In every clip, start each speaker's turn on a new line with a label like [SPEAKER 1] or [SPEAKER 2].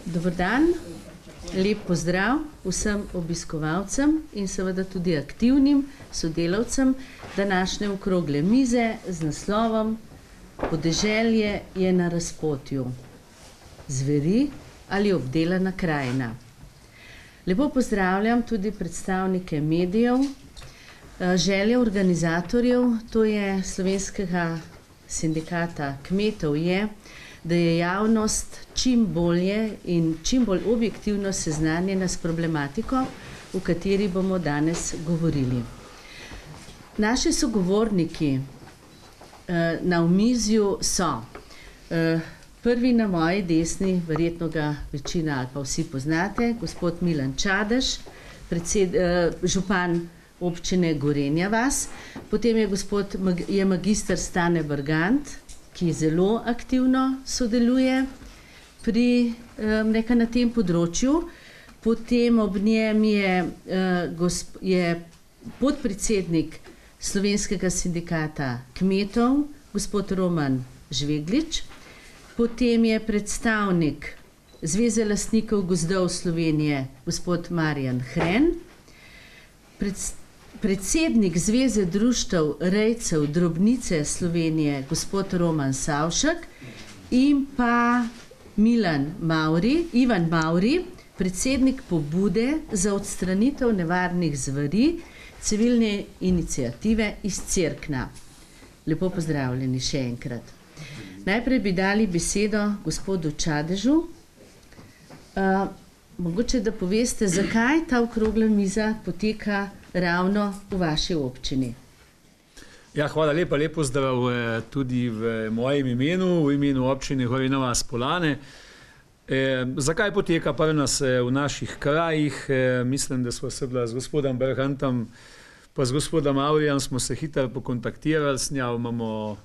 [SPEAKER 1] Dober dan, lep pozdrav vsem obiskovalcem in seveda tudi aktivnim sodelavcem današnje okrogle mize z naslovom Podeželje je na razpotju. Zveri ali obdelana krajina. Lepo pozdravljam tudi predstavnike medijev. Želja organizatorjev, to je Slovenskega sindikata kmetov, je, da je javnost čim bolje in čim bolj objektivno seznanjena s problematiko, o kateri bomo danes govorili. Naši sogovorniki na omizju so prvi na moji desni, verjetno ga večina ali pa vsi poznate, gospod Milan Čadež, župan občine Gorenja vas, potem je magister Stane Bergant, ki zelo aktivno sodeluje na tem področju. Potem ob njem je podpredsednik Slovenskega sindikata kmetov, gospod Roman Žveglič. Potem je predstavnik Zveze lastnikov gozdov Slovenije, gospod Marjan Hren. Predsednik Zveze društev rejcev drobnice Slovenije, gospod Roman Savšek, in pa Ivan Mavri, predsednik pobude za odstranitev nevarnih zveri civilne iniciative iz Cerkna. Lepo pozdravljeni še enkrat. Najprej bi dali besedo gospodu Čadežu. Mogoče, da poveste, zakaj ta okrogla miza poteka ravno v vaši občini.
[SPEAKER 2] Ja, hvala lepa, lep pozdrav tudi v mojem imenu, v imenu občine Gorenja vas - Poljane. Zakaj poteka pri nas v naših krajih? Mislim, da smo se bila z gospodom Bergantom pa z gospodom Mavrijem smo se hitro pokontaktirali, s njim imamo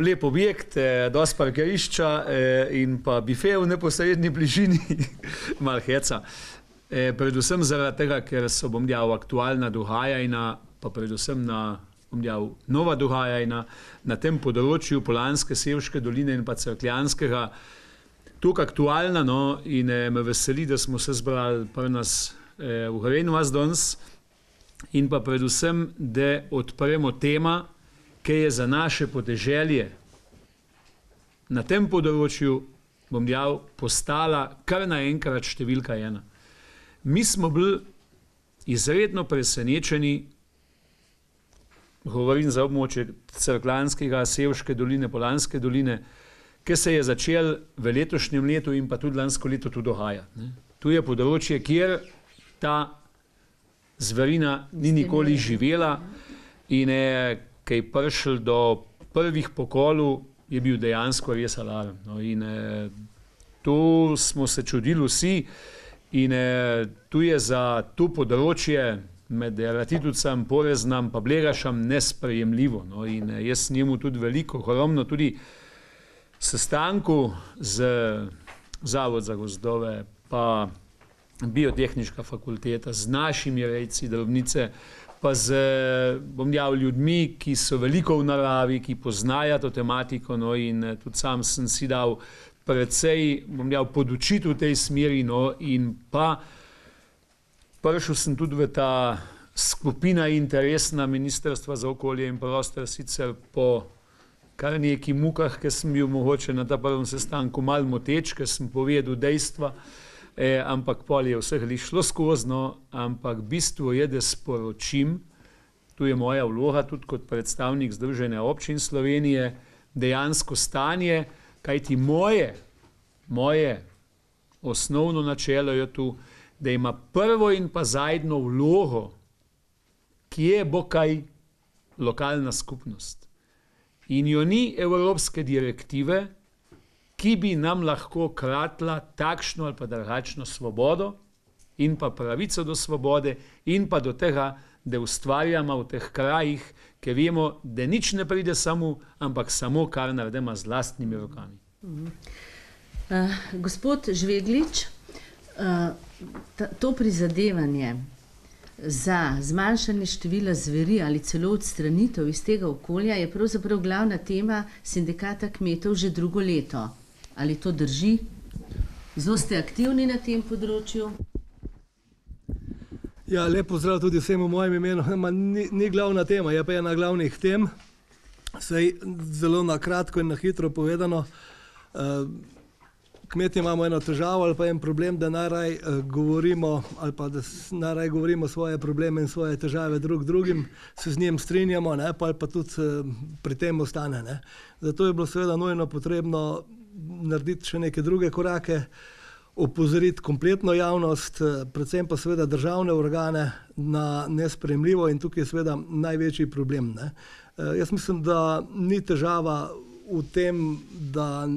[SPEAKER 2] lep objekt, dosti parkirišča in pa bife v neposrednji bližini, malo heca. Predvsem zaradi tega, ker so aktualna dogajanja, pa predvsem nova dogajanja na tem področju Poljanske, Sevške doline in pa Cerkljanskega, tukaj aktualna, in me veseli, da smo se zbrali pri nas v Gorenju vas danes in pa predvsem, da odpremo tema, ki je za naše podeželje na tem področju, postala kar naenkrat številka 1. Mi smo bili izredno presenečeni, govorim za območje Cerkljanskega, Sevške doline, Poljanske doline, ki se je začel v letošnjem letu in pa tudi lansko leto tu dogajati. Tu je področje, kjer ta zverina ni nikoli živela in ko je prišel do prvih pokolov, je bil dejansko res alarm. In tu smo se čudili vsi in tu je za to področje med Ratidovcem, Poreznam pa Blegašem nesprejemljivo. In jaz s njemu tudi veliko, ogromno tudi sestanku z Zavod za gozdove, pa Biotehniška fakulteta, z našimi rejci drobnice, pa z ljudmi, ki so veliko v naravi, ki poznajo to tematiko, in tudi sam sem si dal precej, podučiti v tej smeri, in pa prišel sem tudi v ta skupina interesna Ministrstva za okolje in prostor, sicer po kar nekaj mukah, ker sem bil mogoče na ta prvem sestanku malo moteč, ker sem povedal dejstva, ampak pol je vseh šlo skozi, ampak bistvo je, da sporočim, tu je moja vloga tudi kot predstavnik Združenja občin Slovenije, dejansko stanje, kajti moje osnovno načelo je tu, da ima prvo in pa zadnjo vlogo, kje bo kaj lokalna skupnost. In jo ni evropske direktive, ki bi nam lahko kratila takšno ali pa drugačno svobodo in pa pravico do svobode in pa do tega, da ustvarjamo v teh krajih, ker vemo, da nič ne pride samo, ampak samo, kar naredimo z lastnimi rokami.
[SPEAKER 1] Gospod Žveglič, to prizadevanje za zmanjšanje števila zveri ali celo odstranitev iz tega okolja je pravzaprav glavna tema sindikata kmetov že drugo leto. Ali to drži? Zelo ste aktivni na tem področju?
[SPEAKER 3] Ja, lep pozdrav tudi vsem v mojem imenu. Ni glavna tema, je pa ena glavnih tem. Sej zelo na kratko in na hitro povedano, kmetje imamo eno težavo ali pa en problem, da najraj govorimo ali pa da najraj govorimo svoje probleme in svoje težave drugim, se z njim strinjamo, ne, pa tudi pri tem ostane. Ne. Zato je bilo seveda nujno potrebno narediti še neke druge korake, opozoriti kompletno javnost, predvsem pa seveda državne organe na nesprejemljivo in tukaj je seveda največji problem. Ne. Jaz mislim, da ni težava v tem, da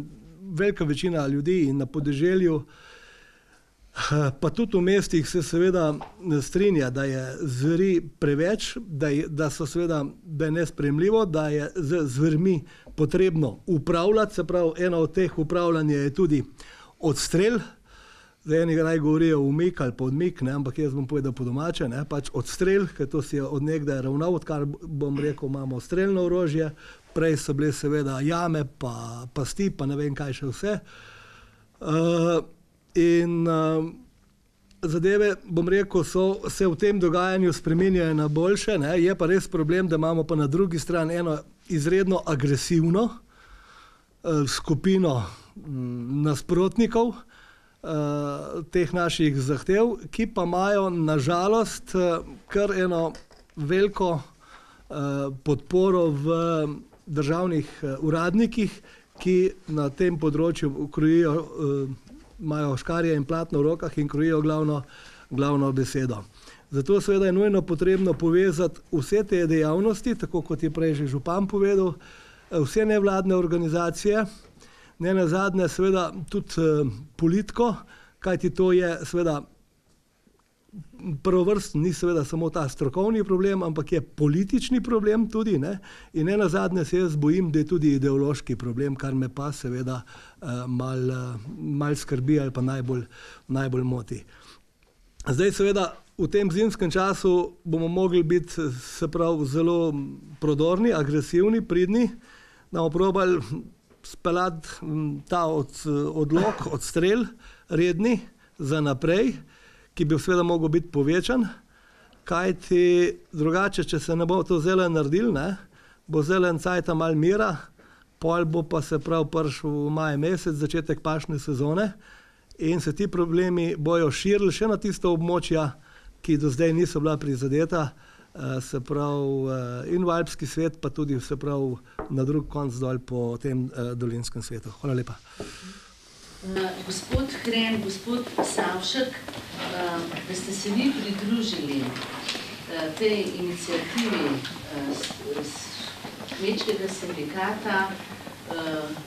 [SPEAKER 3] velika večina ljudi in na podeželju, pa tudi v mestih se seveda strinja, da je zveri preveč, da so seveda, da je nesprejemljivo, da je z zvermi potrebno upravljati, se pravi, eno od teh upravljanja je tudi odstrel. Zdaj eni raj govorijo umik ali pa odmik, ne, ampak jaz bom povedal po domače, ne, pač odstrel, ker to si je od nekdaj ravnal, odkar bom rekel, imamo strelno orožje, prej so bile seveda jame, pa pasti, pa ne vem kaj še vse. Zadeve, bom rekel, se v tem dogajanju spreminjajo na boljše, ne, je pa res problem, da imamo pa na drugi strani eno izredno agresivno skupino nasprotnikov, teh naših zahtev, ki pa imajo nažalost kar eno veliko podporo v državnih uradnikih, ki na tem področju krojijo, imajo škarje in platno v rokah in krojijo glavno besedo. Zato seveda je nujno potrebno povezati vse te dejavnosti, tako kot je prej že župan povedal, vse nevladne organizacije, ne nazadnje seveda tudi politiko, kajti to je seveda prvovrsten, ni seveda samo ta strokovni problem, ampak je politični problem tudi, ne? In ne nazadnje se jaz bojim, da je tudi ideološki problem, kar me pa seveda mal skrbi ali pa najbolj moti. Zdaj seveda v tem zimskem času bomo mogli biti, se pravi, zelo prodorni, agresivni, pridni, da bomo probali speljati ta odlok, odstrel redni za naprej, ki bi seveda mogel biti povečan, kajti drugače, če se ne bo to zelo naredil, ne, bo zelo en cajt malo mira, pol bo pa se prav prišel v maj mesec, začetek pašne sezone in se ti problemi bojo širili še na tista območja, ki do zdaj niso bila prizadeta, se pravi in v alpski svet, pa tudi se pravi na drug konc dol po tem dolinskem svetu. Hvala lepa.
[SPEAKER 1] Gospod Hren, gospod Savšek, da ste se vi pridružili tej inicijativi kmečkega sindikata,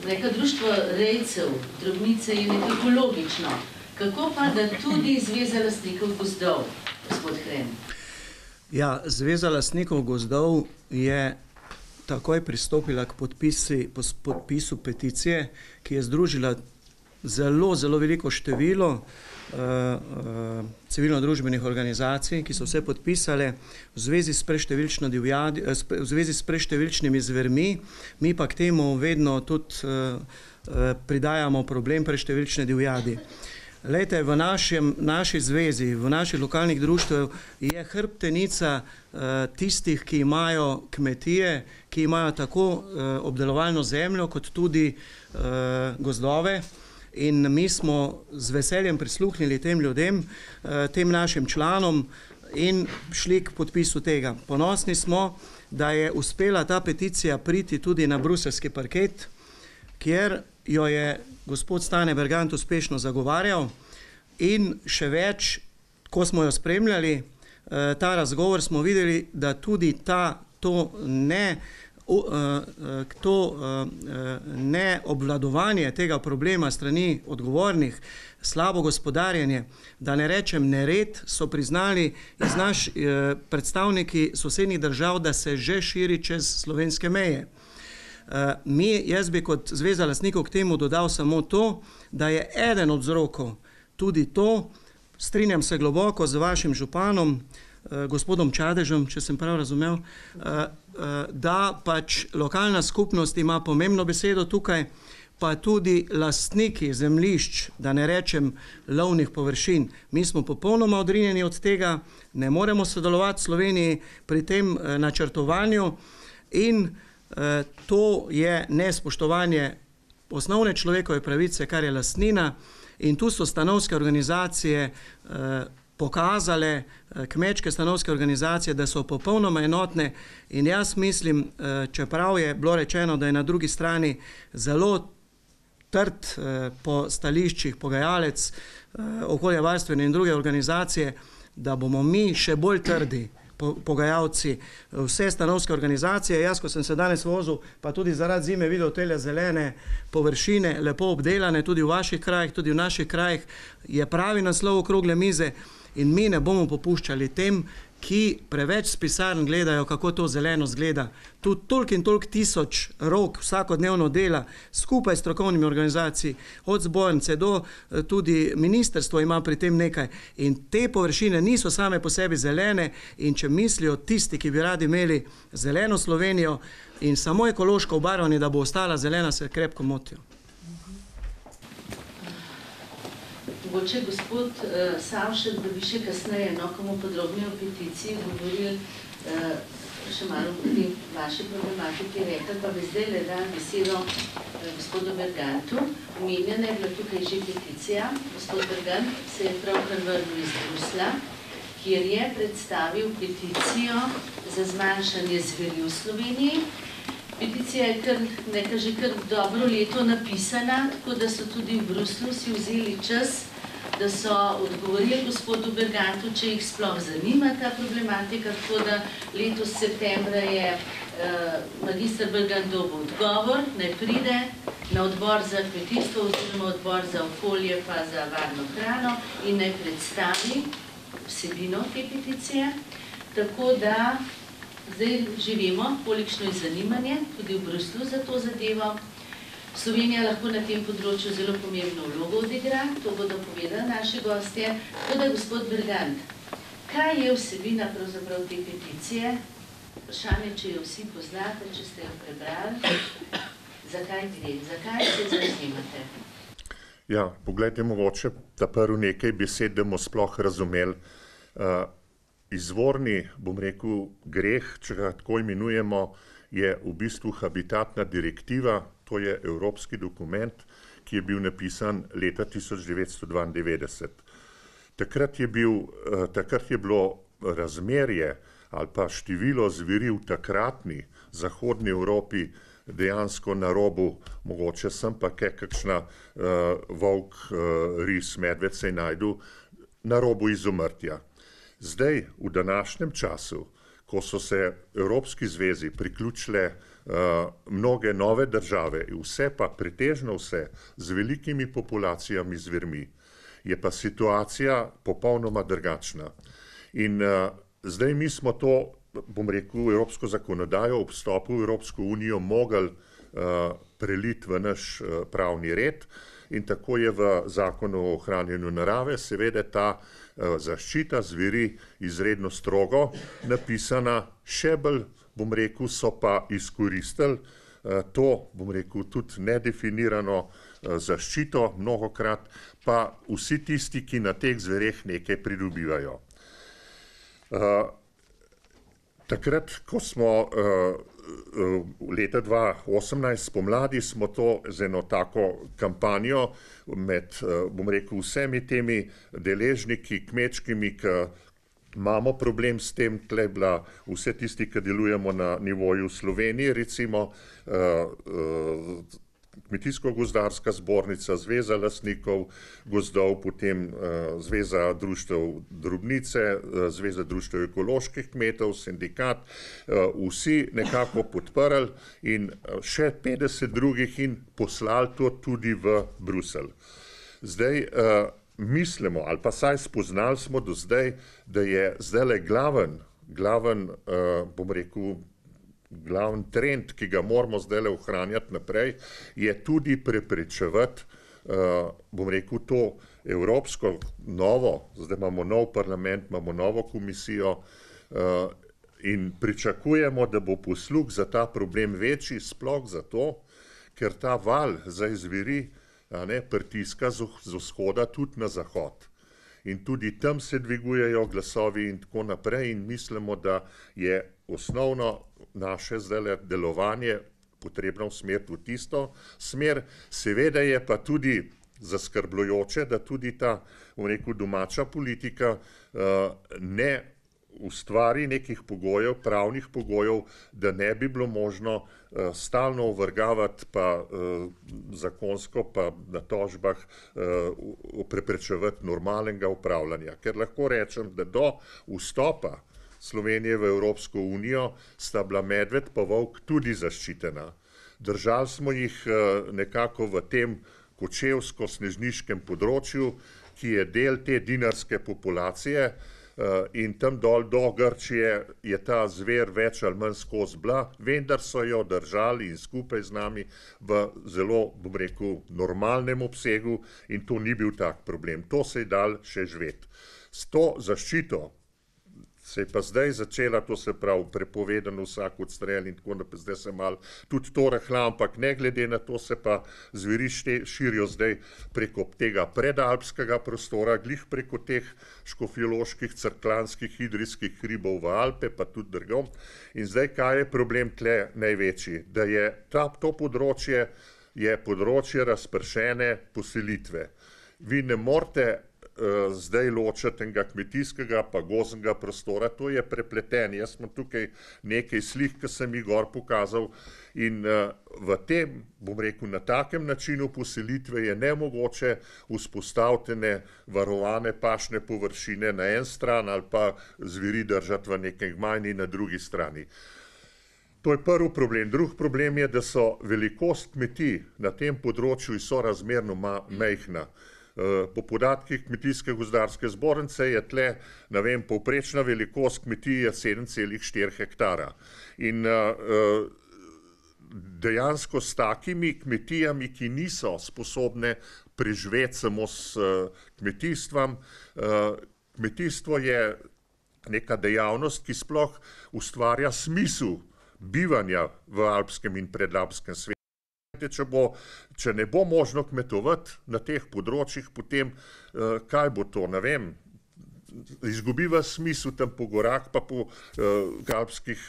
[SPEAKER 1] neka društvo rejcev drobnice je nekako logično. Kako pa, da tudi Zveza lastnikov gozdov, gospod Hren?
[SPEAKER 4] Ja, Zveza lastnikov gozdov je takoj pristopila k podpisu peticije, ki je združila zelo veliko število civilno-družbenih organizacij, ki so vse podpisale v zvezi s preštevilčnimi zvermi. Mi pa k temu vedno tudi pridajamo problem preštevilčne divjadi. Lejte, v naši zvezi, v naših lokalnih društvih je hrbtenica tistih, ki imajo kmetije, ki imajo tako obdelovalno zemljo, kot tudi gozdove. In mi smo z veseljem prisluhnili tem ljudem, tem našim članom in šli k podpisu tega. Ponosni smo, da je uspela ta peticija priti tudi na bruseljski parket, kjer jo je gospod Stane Bergant uspešno zagovarjal in še več, ko smo jo spremljali, ta razgovor smo videli, da tudi to neobvladovanje tega problema strani odgovornih, slabo gospodarjenje, da ne rečem nered, so priznali predstavniki sosednjih držav, da se že širi čez slovenske meje. Jaz bi kot Zveza lastnikov k temu dodal samo to, da je eden od vzrokov tudi to, strinjam se globoko z vašim županom, gospodom Čadežem, če sem prav razumel, da pač lokalna skupnost ima pomembno besedo tukaj, pa tudi lastniki zemljišč, da ne rečem lovnih površin. Mi smo popolnoma odrinjeni od tega, ne moremo sodelovati v Sloveniji pri tem načrtovanju in to je nespoštovanje osnovne človekove pravice, kar je lastnina, in tu so stanovske organizacije pokazale, kmečke stanovske organizacije, da so popolnoma enotne in jaz mislim, čeprav je bilo rečeno, da je na drugi strani zelo trd po stališčih pogajalec, okoljevarstvene in druge organizacije, da bomo mi še bolj trdi pogajalci, vse stanovske organizacije. Jaz, ko sem se danes vozil, pa tudi zaradi zime videl tele zelene površine, lepo obdelane, tudi v vaših krajih, tudi v naših krajih, je pravi naslov okrogle mize in mi ne bomo popuščali tem, ki preveč s pisarn gledajo, kako to zeleno zgleda. Tu toliko in toliko tisoč rok vsakodnevno dela, skupaj s strokovnimi organizacijami, od zbornice do tudi ministrstvo ima pri tem nekaj. In te površine niso same po sebi zelene in če mislijo tisti, ki bi radi imeli zeleno Slovenijo in samo ekološko obarvanje, da bo ostala zelena, se krepko motijo.
[SPEAKER 1] Mogoče gospod Savšek, da bi še kasneje, komu podrobneje o peticiji govorili še malo o tej vaši problematiki rekli, pa bi zdaj le dal besedo gospodu Bergantu. Omenjena je bila tukaj že peticija. Gospod Bergant se je pravkar vrnil iz Brusla, kjer je predstavil peticijo za zmanjšanje zveri v Sloveniji. Peticija je že kar dobro leto napisana, tako da so tudi v Bruslu si vzeli čas, da so odgovorili gospodu Bergantu, če jih sploh zanima ta problematika, tako da letos septembra je magister Bergant dobil odgovor, naj pride na odbor za kmetijstvo oziroma odbor za okolje pa za varno hrano in naj predstavi vsebino te peticije, tako da zdaj živimo, kolikšno je zanimanje tudi v Bruslu za to zadevo. Slovenija lahko na tem področju zelo pomembno vlogo odigra, to bodo povedali naši gostje. Tako da, gospod Bergant, kaj je vsebina pravzaprav te peticije? Vprašanje, če jo vsi poznate, če ste jo prebrali, zakaj gre, zakaj se zavzemate?
[SPEAKER 5] Ja, poglejte, mogoče ta prvi nekaj besed, da bomo sploh razumeli. Izvorni, bom rekel, greh, če ga tako imenujemo, je v bistvu habitatna direktiva, to je evropski dokument, ki je bil napisan leta 1992. Takrat je bilo razmerje ali pa število zveri v takratni zahodni Evropi dejansko na robu, mogoče sem pa kakšna volk, ris, medved se je najdu na robu izumrtja. Zdaj, v današnjem času, ko so se Evropski zvezi priključile mnoge nove države, vse pa pretežno vse z velikimi populacijami zvermi, je pa situacija popolnoma drugačna. In zdaj mi smo to, bom rekel, evropsko zakonodajo ob vstopu v Evropsko unijo mogli preliti v naš pravni red in tako je v zakonu o ohranjanju narave seveda ta zaščita zveri izredno strogo napisana, še bolj, bom rekel, so pa izkoristili to, bom rekel, tudi nedefinirano zaščito mnogokrat, pa vsi tisti, ki na teh zvereh nekaj pridobivajo. Takrat, ko smo leta 2018 pomladi, smo to z eno tako kampanjo med, bom rekel, vsemi temi deležniki kmečkimi, ki imamo problem s tem, tle bila vse tisti, ki delujemo na nivoju Slovenije, recimo Kmetijsko-gozdarska zbornica, Zveza lastnikov gozdov, potem Zveza društev drobnice, Zveza društev ekoloških kmetov, sindikat, vsi nekako podprli in še 50 drugih in poslali to tudi v Bruselj. Zdaj mislimo, ali pa saj spoznali smo do zdaj, da je zdajle glaven, bom rekel, glavni trend, ki ga moramo zdaj ohranjati naprej, je tudi preprečevati, bom rekel, to evropsko novo, zdaj imamo nov parlament, imamo novo komisijo, In pričakujemo, da bo posluh za ta problem večji, sploh zato, ker ta val zdaj zveri pritiska z vzhoda tudi na zahod. In tudi tam se dvigujejo glasovi in tako naprej in mislimo, da je osnovno naše zdaj delovanje potrebno usmeriti v tisto smer. Seveda je pa tudi zaskrbljujoče, da tudi ta, domača politika ne ustvari nekih pogojev, pravnih pogojev, da ne bi bilo možno stalno ovrgavati pa zakonsko pa na tožbah preprečevati normalnega upravljanja. Ker lahko rečem, da do vstopa Slovenije v Evropsko unijo sta bila medved pa volk tudi zaščitena. Držali smo jih nekako v tem kočevsko-snežniškem področju, ki je del te dinarske populacije, in tam dol do Grčije je ta zver več ali manj skozi bila, vendar so jo držali in skupaj z nami v zelo, bom rekel, normalnem obsegu in to ni bil tak problem. To se je dal še živeti. S to zaščito se je pa zdaj začela, to se pravi, prepovedano vsak odstrel in tako naprej, zdaj se malo tudi to rahla, ampak ne glede na to se pa zveri širijo zdaj preko tega predalpskega prostora, glih preko teh škofjeloških, cerkljanskih, idrijskih hribov v Alpe, pa tudi drugom. In zdaj, kaj je problem tle največji? Da je to področje, je področje razpršene poselitve. Vi ne morete zdaj ločiti enega kmetijskega pa gozdnega prostora, to je prepleten. Jaz imam tukaj nekaj slik, ki sem jih gor pokazal in v tem, bom rekel, na takem načinu poselitve je nemogoče vzpostaviti varovane pašne površine na en stran ali pa zveri držati v nekaj gmajni na drugi strani. To je prvi problem. Drugi problem je, da so velikost kmetij na tem področju sorazmerno majhna. Po podatkih Kmetijsko-gozdarske zbornice je tle, ne vem, povprečna velikost kmetij je 7,4 hektara. In dejansko s takimi kmetijami, ki niso sposobne preživeti samo s kmetijstvom, kmetijstvo je neka dejavnost, ki sploh ustvarja smisel bivanja v alpskem in predalpskem svetu. Če ne bo možno kmetovati na teh področjih, potem kaj bo to, ne vem, izgubiva smisel tam po gorah pa po alpskih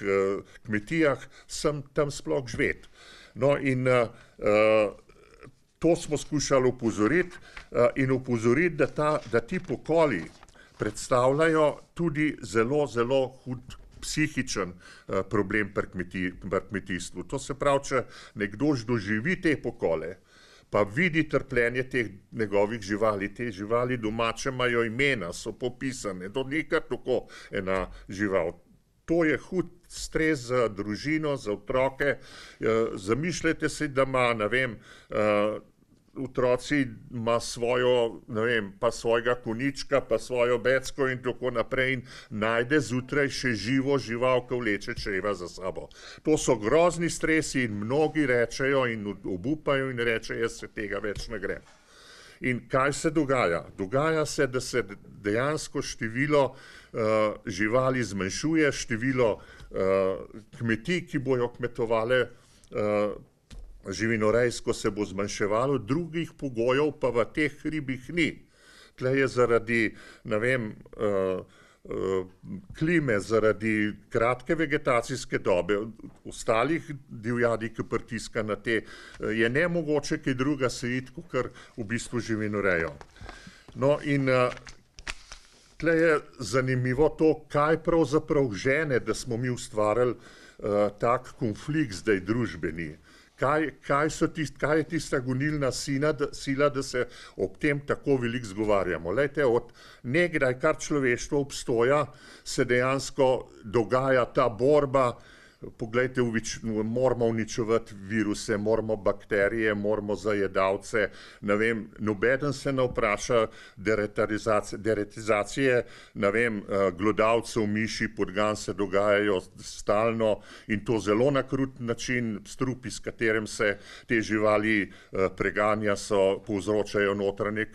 [SPEAKER 5] kmetijah, sem tam sploh živeti. No in to smo skušali opozoriti in opozoriti, da ti pokoli predstavljajo tudi zelo, zelo hud psihičen problem pri kmetijstvu. To se pravi, če nekdo doživi te pokole, pa vidi trpljenje teh njegovih živali, te živali domače imajo imena, so popisane, to ni kar tako ena žival. To je hud stres za družino, za otroke. Zamišljajte si, da ima, ne vem, otroci ima svojo, ne vem, pa svojega konička, pa svojo becko in tako naprej in najde zjutraj še živo žival, ki vleče čreva za sabo. To so grozni stresi in mnogi rečejo in obupajo in rečejo, jaz se tega več ne grem. In kaj se dogaja? Dogaja se, da se dejansko število živali zmanjšuje, število kmetij, ki bojo kmetovale živinorejsko, se bo zmanjševalo, drugih pogojev pa v teh hribih ni. Tle je zaradi, ne vem, klime, zaradi kratke vegetacijske dobe, ostalih divjadi, ki pritiska na te, je nemogoče kaj druga sejiti, kakor v bistvu živinorejo. No in tle je zanimivo to, kaj pravzaprav žene, da smo mi ustvarili tak konflikt zdaj družbeni. Kaj je tista gonilna sila, da se ob tem tako veliko zgovarjamo. Lejte, od nekdaj, kar človeštvo obstoja, se dejansko dogaja ta borba. Poglejte, moramo uničevati viruse, moramo bakterije, moramo zajedavce, ne vem, nobeden se ne vpraša deratizacije, ne vem, glodavcev, miši, podgan se dogajajo stalno in to zelo na krut način, strupi, s katerim se te živali preganja, povzročajo notranje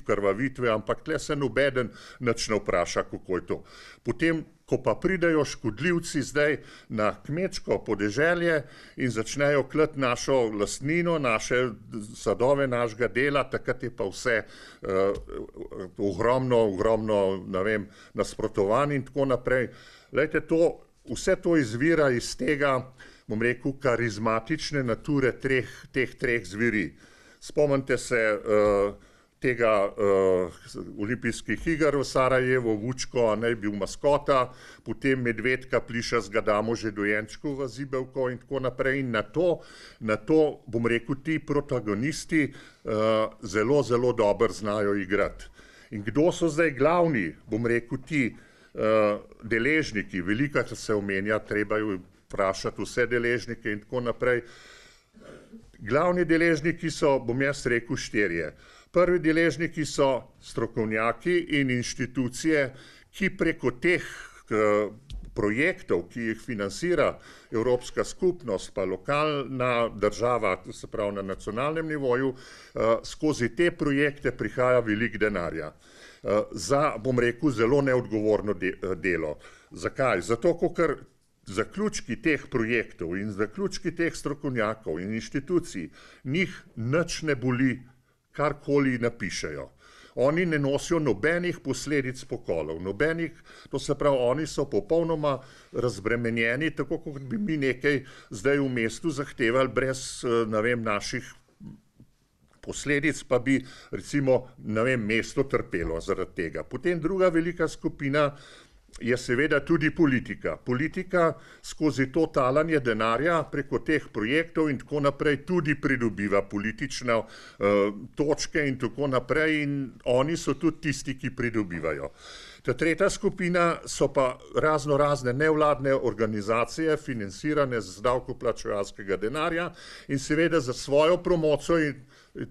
[SPEAKER 5] krvavitve, ampak tle se nobeden nič ne vpraša, kako je to. Potem Ko pa pridejo škodljivci zdaj na kmečko podeželje in začnejo klati našo lastnino, naše sadove našega dela, takrat je pa vse ogromno, ne vem, nasprotovanj in tako naprej. Glejte, vse to izvira iz tega, bom rekel, karizmatične nature teh treh zveri. Spomnite se tega olimpijskih iger v Sarajevu, Vučko je bil maskota, potem Medvedka pliša z Gadamože dojenčku v zibelko in tako naprej. In na to, bom rekel, ti protagonisti zelo, zelo dobro znajo igrati. In kdo so zdaj glavni, bom rekel, ti deležniki, velikokrat se omenja, treba je vprašati vse deležnike in tako naprej. Glavni deležniki so, bom jaz rekel, štirje. Prvi deležniki so strokovnjaki in inštitucije, ki preko teh projektov, ki jih financira Evropska skupnost, pa lokalna država, se pravi na nacionalnem nivoju, skozi te projekte prihaja veliko denarja. Za, bom rekel, zelo neodgovorno delo. Zakaj? Zato, ker zaključki teh projektov in zaključki teh strokovnjakov in inštitucij njih nič ne boli, karkoli napišejo. Oni ne nosijo nobenih posledic pokolov, to se pravi, oni so popolnoma razbremenjeni, tako kot bi mi nekaj zdaj v mestu zahtevali brez, ne vem, naših posledic, pa bi recimo, ne vem, mesto trpelo zaradi tega. Potem druga velika skupina je seveda tudi politika. Politika skozi to talanje denarja preko teh projektov in tako naprej tudi pridobiva politične točke in tako naprej in oni so tudi tisti, ki pridobivajo. Ta tretja skupina so pa razne nevladne organizacije, financirane z davkoplačevalskega denarja in seveda za svojo promocijo in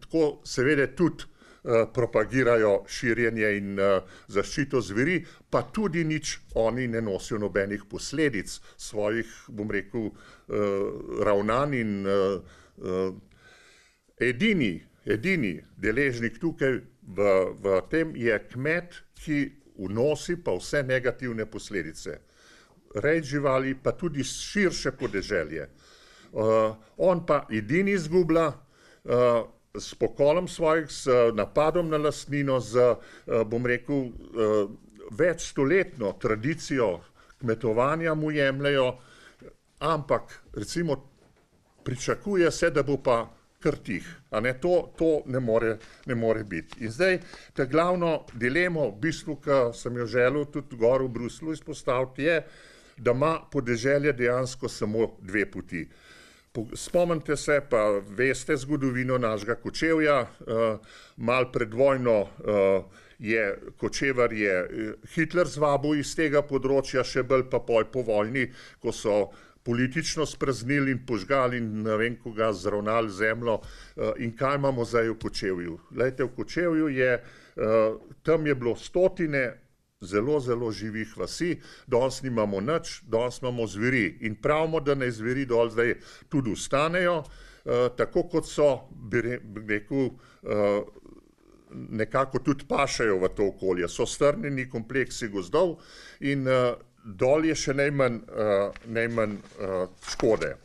[SPEAKER 5] tako seveda tudi propagirajo širjenje in zaščito zveri, pa tudi nič oni ne nosijo nobenih posledic svojih, bom rekel, ravnanj in edini deležnik tukaj v tem je kmet, ki vnosi pa vse negativne posledice. Rej živali, pa tudi širše podeželje. On pa edini izgublja s pokolom svojih, s napadom na lastnino, z, bom rekel, večstoletno tradicijo kmetovanja mu jemljajo, ampak recimo pričakuje se, da bo pa kar tih. To ne more biti. In zdaj ta glavno dilemo, v bistvu, ki sem jo želel tudi gor v Bruslju izpostaviti, je, da ima podeželje dejansko samo dve poti. Spomnite se, pa veste zgodovino našega Kočevja, malo pred vojno je Kočevar Hitler zvabil iz tega področja, še bolj pa po vojni, ko so politično spraznili in požgali in ne vem koga zravnali zemljo. In kaj imamo zdaj v Kočevju? Glejte, v Kočevju tam je bilo stotine zelo živih vasi, danes nimamo nič, danes imamo zveri in pravimo, da naj zveri dol zdaj tudi ostanejo, tako kot so, bi rekel, nekako tudi pašajo v to okolje, so strnjeni kompleksi gozdov in dol je še najmanj škode.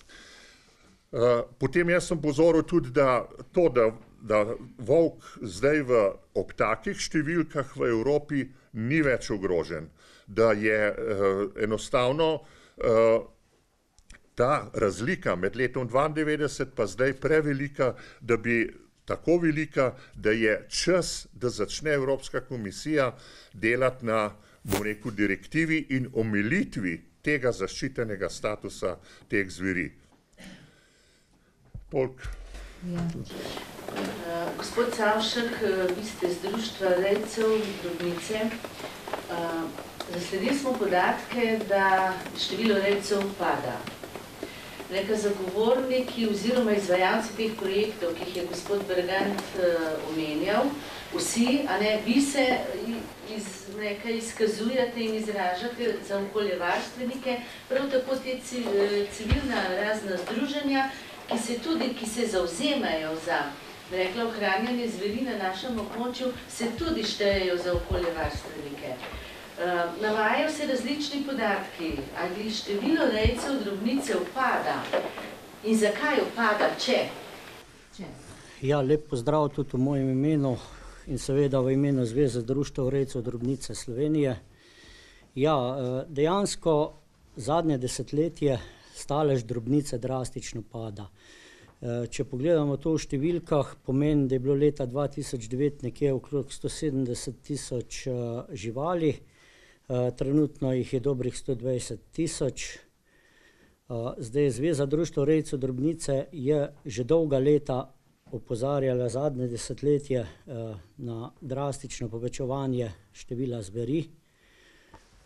[SPEAKER 5] Potem jaz sem pozoril tudi, da volk zdaj ob takih številkah v Evropi ni več ogrožen, da je enostavno ta razlika med letom 1992 pa zdaj prevelika, tako velika, da je čas, da začne Evropska komisija delati na, bom rekel, direktivi in omilitvi tega zaščitenega statusa teh zveri.
[SPEAKER 1] Gospod Savšek, vi ste z Društva rejcev drobnice. Zasledili smo podatke, da število rejcev pada. Neka zagovorniki oziroma izvajalci teh projektov, ki jih je gospod Bergant omenjal, vsi, vi se nekaj izkazujete in izražate za okoljevarstvenike, prav tako te civilna razna združenja, ki se zavzemajo za ohranjanje zveri na našem območju, se tudi štejejo za okoljevarstvenike. Navajajo se različni podatki, ali število rejcev drobnice upada in zakaj upada, če?
[SPEAKER 6] Ja, lep pozdrav tudi v mojem imenu in seveda v imenu Zveze društev rejcev drobnice Slovenije. Ja, dejansko zadnje desetletje stalež drobnice drastično pada. Če pogledamo to v številkah, pomeni, da je bilo leta 2009 nekje okrog 170 tisoč živali, trenutno jih je dobrih 120 tisoč. Zdaj Zveza društev rejcev drobnice je že dolga leta opozarjala zadnje desetletje na drastično povečevanje števila zveri.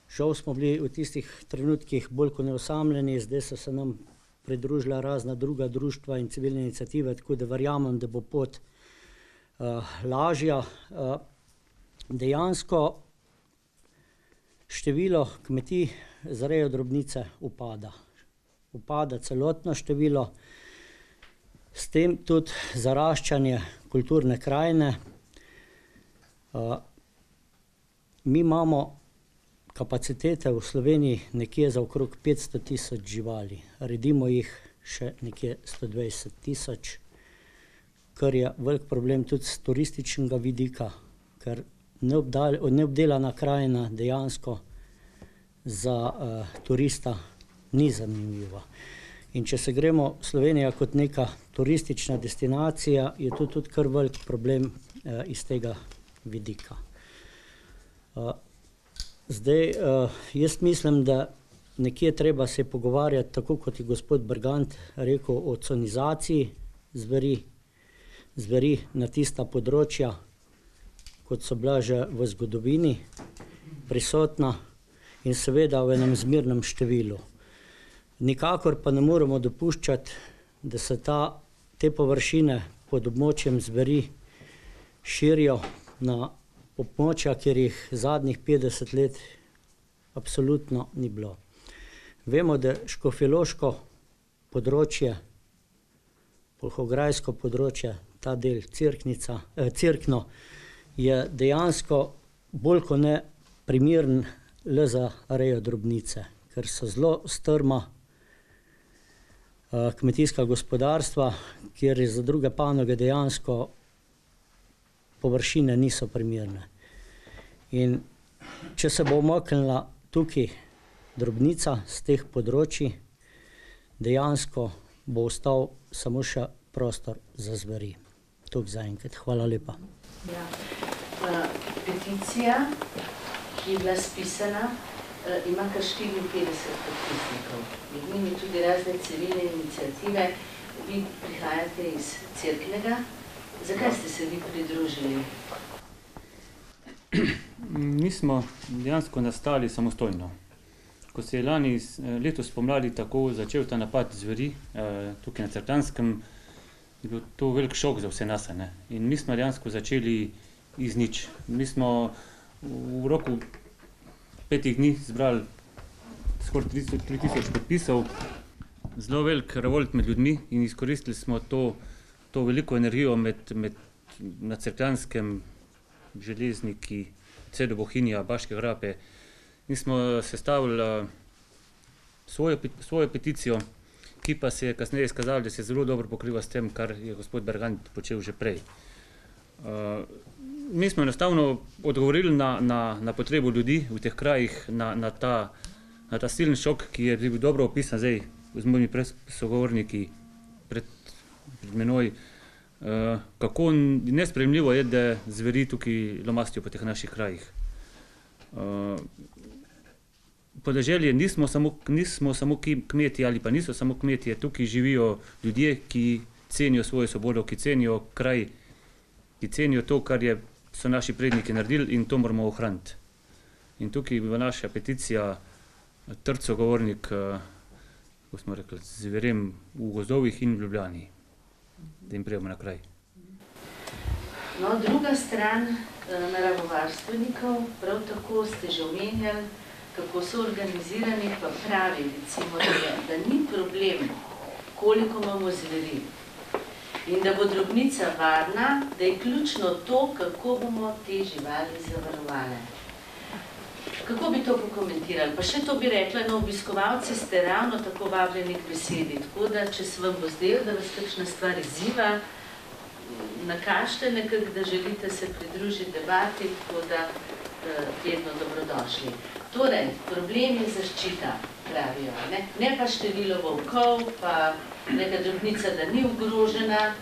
[SPEAKER 6] Žal smo bili v tistih trenutkih bolj kot neosamljeni, zdaj so se nam pridružila razna druga društva in civilne iniciative, tako da verjamem, da bo pot lažja. Dejansko število kmetij za rejo drobnice upada. Upada celotno število, s tem tudi zaraščanje kulturne krajine. Mi imamo kapacitete v Sloveniji nekje za okrog 500 tisoč živali. Redimo jih še nekje 120 tisoč, kar je velik problem tudi z turističnega vidika, ker neobdelana krajina dejansko za turista ni zanimiva. In če se gremo Slovenija kot neka turistična destinacija, je to tudi kar velik problem iz tega vidika. Zdaj, jaz mislim, da nekje treba se pogovarjati, tako kot je gospod Bergant rekel, o conizaciji zveri na tista področja, kot so bila že v zgodovini prisotna in seveda v enem zmernem številu. Nikakor pa ne moremo dopuščati, da se te površine pod območjem zveri širijo na območja, kjer jih zadnjih 50 let absolutno ni bilo. Vemo, da škofjeloško področje, polhograjsko področje, ta del Cerkno, je dejansko bolj kot ne primeren le za rejo drobnice, ker so zelo strma kmetijska gospodarstva, kjer je za druge panoge dejansko površine niso primerne. In če se bo umaknila tukaj drobnica z teh področji, dejansko bo ostal samo še prostor za zveri. Toliko zaenkrat. Hvala lepa.
[SPEAKER 1] Ja. Peticija, ki je bila spisana, ima kar 54 podpisnikov. Med njimi tudi razne civilne iniciative. Vi prihajate iz Cerknega. Zakaj ste se vi pridružili?
[SPEAKER 7] Mi smo dejansko nastali samostojno. Ko se je lani letos pomladi tako začel ta napad zveri tukaj na Cerkljanskem, je bil to velik šok za vse nas. In mi smo dejansko začeli iz nič. Mi smo v roku 5 dni zbrali skoraj 3000 podpisov, zelo velik revolt med ljudmi in izkoristili smo to veliko energijo na Cerkljanskem, Železniki, vse do Bohinja, Baške grape. Mi smo sestavili svojo peticijo, ki pa se je kasneje izkazalo, da se zelo dobro pokriva s tem, kar je gospod Bergant počel že prej. Mi smo enostavno odgovorili na potrebo ljudi v teh krajih, na ta silni šok, ki je bil dobro opisan zdaj z mojimi sogovorniki pred menoj, kako nesprejemljivo je, da zveri tukaj lomastijo po teh naših krajih. Podeželje nismo samo kmetje ali pa niso samo kmetje, tukaj živijo ljudje, ki cenijo svojo svobodo, ki cenijo kraj, ki cenijo to, kar so naši predniki naredili in to moramo ohraniti. In tukaj je naša peticija trd sogovornik, kako smo rekli, zverem v gozdovih in v Ljubljani, da jim prijemo na kraj.
[SPEAKER 1] No, druga stran naravovarstvenikov, prav tako ste že omenjali, kako so organizirani, pa pravi, recimo, da ni problem, koliko imamo zveri. In da bo drobnica varna, da je ključno to, kako bomo te živali zavarovali. Kako bi to pokomentirali? Pa še to bi rekla, no, obiskovalci ste ravno tako vabljeni k besedi, tako da, če se vam bo zdel, da vas kakšna stvar izziva, nakažite nekako, da želite se pridružiti debati, tako da vedno dobrodošli. Torej, problem je zaščita, pravijo, ne pa število volkov, pa neka drobnica, da ni ogrožena,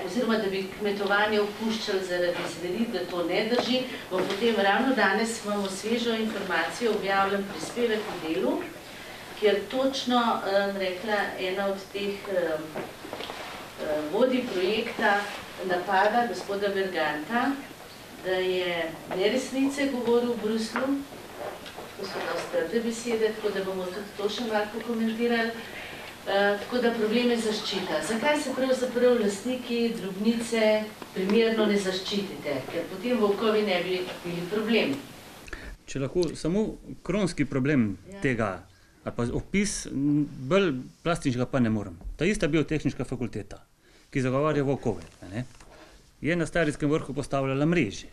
[SPEAKER 1] oziroma da bi kmetovanje opuščali zaradi zveri, da to ne drži. Bom potem ravno danes imamo svežo informacijo, objavljen prispevek v Delu, kjer točno rekla ena od teh vodij projekta napada gospoda Berganta, da je neresnice govoril v Bruslu. To so dosti trde besede, tako da bomo tudi to še malo pokomentirali. Tako da problem je zaščita. Zakaj se pravzaprav lastniki drobnice primerno ne zaščitite? Ker potem volkovi ne bi bili problem.
[SPEAKER 7] Če lahko samo kronski problem tega, ali pa opis, bolj plastičnega pa ne morem. Ta ista biotehniška fakulteta, ki zagovarja volkove, je na Starijskem vrhu postavljala mreže.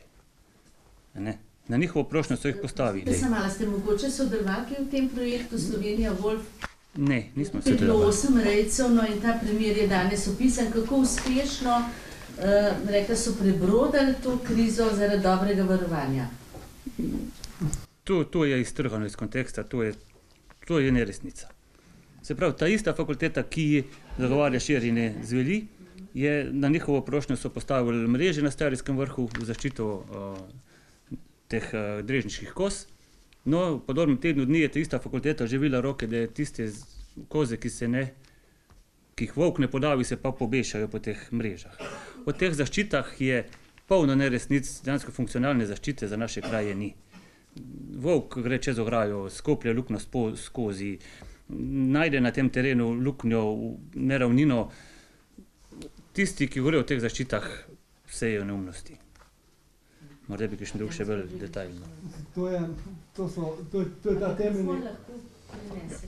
[SPEAKER 7] Na njihovo prošnjo so jih postavili.
[SPEAKER 1] Ste mogoče sodelovali v tem projektu Slovenija Wolf?
[SPEAKER 7] Ne, nismo
[SPEAKER 1] sodelovali.
[SPEAKER 7] sodelovali.
[SPEAKER 1] 8 rejcev, no in ta primer je danes opisan, kako uspešno, rekla so, prebrodali to krizo zaradi dobrega varovanja.
[SPEAKER 7] To je iztrgano iz konteksta, to je neresnica. Se pravi, ta ista fakulteta, ki zagovarja širjenje zveri, je na njihovo prošnjo so postavili mreže na Starijskem vrhu v zaščito teh drežniških koz. No, v podobnem tednu dni je ta ista fakulteta živila roke, da je tiste koze, ki jih volk ne podavi, se pa pobešajo po teh mrežah. O teh zaščitah je polno neresnic, dejansko funkcionalne zaščite za naše kraje ni. Volk gre čez ograjo, skoplje luknjo skozi, najde na tem terenu luknjo, neravnino. Tisti, ki govorijo o teh zaščitah, sejejo neumnosti. Morda bi kakšen drug še bolj detaljno.
[SPEAKER 3] To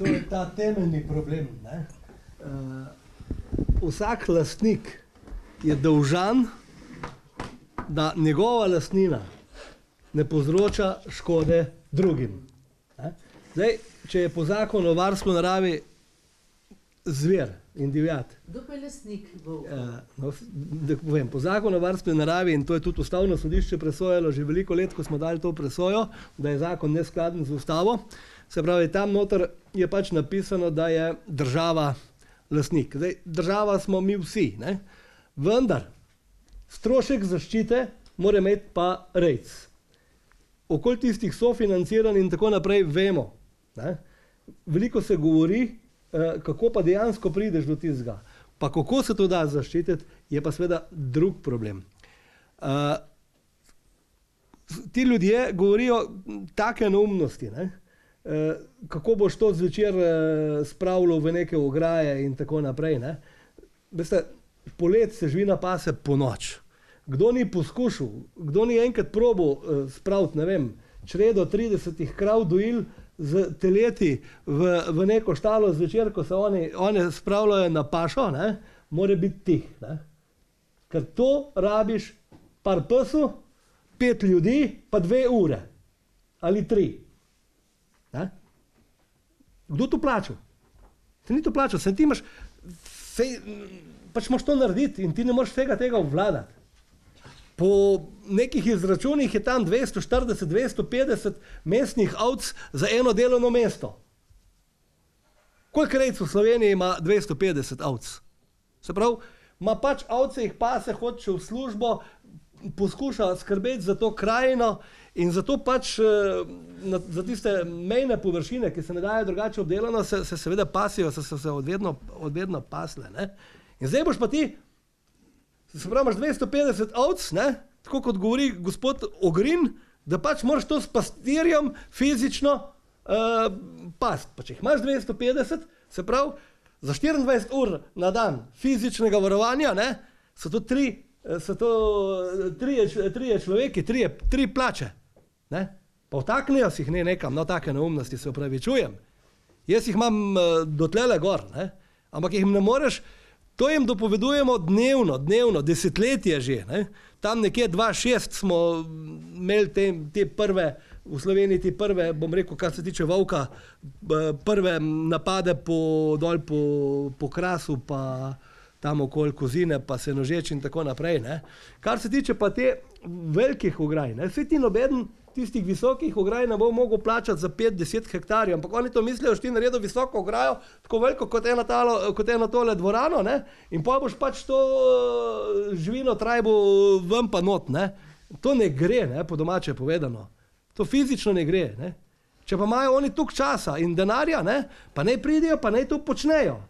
[SPEAKER 3] je ta temeljni problem. Vsak lastnik je dolžan, da njegova lastnina ne povzroča škode drugim. Zdaj, če je po zakonu o varstvu narave zver in divjad.
[SPEAKER 1] Kdo pa je lastnik
[SPEAKER 3] volkov? Po zakonu o varstvu narave, in to je tudi ustavno sodišče presojalo že veliko let, ko smo dali to presojo, da je zakon neskladen z ustavo. Se pravi, tam noter je pač napisano, da je država lastnik. Zdaj, država smo mi vsi, vendar strošek zaščite mora imeti pa rejc. Okoli tistih sofinanciranj in tako naprej vemo. Veliko se govori, kako pa dejansko prideš do tistega. Pa kako se to da zaščititi, je pa seveda drug problem. Ti ljudje govorijo take neumnosti, kako boš to zvečer spravljal v neke ograje in tako naprej. Veste, polet se živina pase po noč. Kdo ni poskušal, kdo ni enkrat probal spraviti, ne vem, čredo 30 krav dojil z teleti v neko štalo zvečer, ko se one spravljajo na pašo, mora biti tih. Ker to rabiš par psov, 5 ljudi, pa 2 ure. Ali 3. Kdo to plačal? Se ni to plačal, se ti imaš, pač moraš to narediti in ti ne moreš vsega tega obvladati. Po nekih izračunih je tam 240-250 mestnih ovc za eno delovno mesto. Koliko rejcev v Sloveniji ima 250 ovc? Se pravi, ima pač ovce, jih pase, hoče v službo, poskuša skrbeti za to krajino in zato pač za tiste mejne površine, ki se ne dajo drugače obdelano, se seveda pasijo, se odvedno pasle. In zdaj boš pa ti, se pravi, imaš 250 ovc, tako kot govori gospod Ogrin, da pač moraš to s pastirjem fizično past. Pa če jih imaš 250, se pravi, za 24 ur na dan fizičnega varovanja, so to trije človeki, tri plače. Pa vtaknejo si jih nekam, take neumnosti, se opravičujem. Jaz jih imam dotlele gor, ampak jih ne moreš. To jim dopovedujemo dnevno, desetletje že. Tam nekje 2006 smo imeli te prve v Sloveniji ti prve, bom rekel, kar se tiče volka, prve napade dol po Krasu, pa tam okoli Kozine, pa Senožeč in tako naprej. Ne. Kar se tiče pa te velikih ograj, ne, vsi ti nobeden tistih visokih ograj ne bo mogel plačati za 5-10 hektarjev, ampak oni to mislijo, že ti naredil visoko ograjo, tako veliko kot eno tole dvorano, ne, in pa boš pač to živino trajbo ven pa not, ne. To ne gre, ne, po domače povedano. To fizično ne gre, ne. Če pa imajo oni toliko časa in denarja, ne, pa naj pridejo, pa naj to počnejo.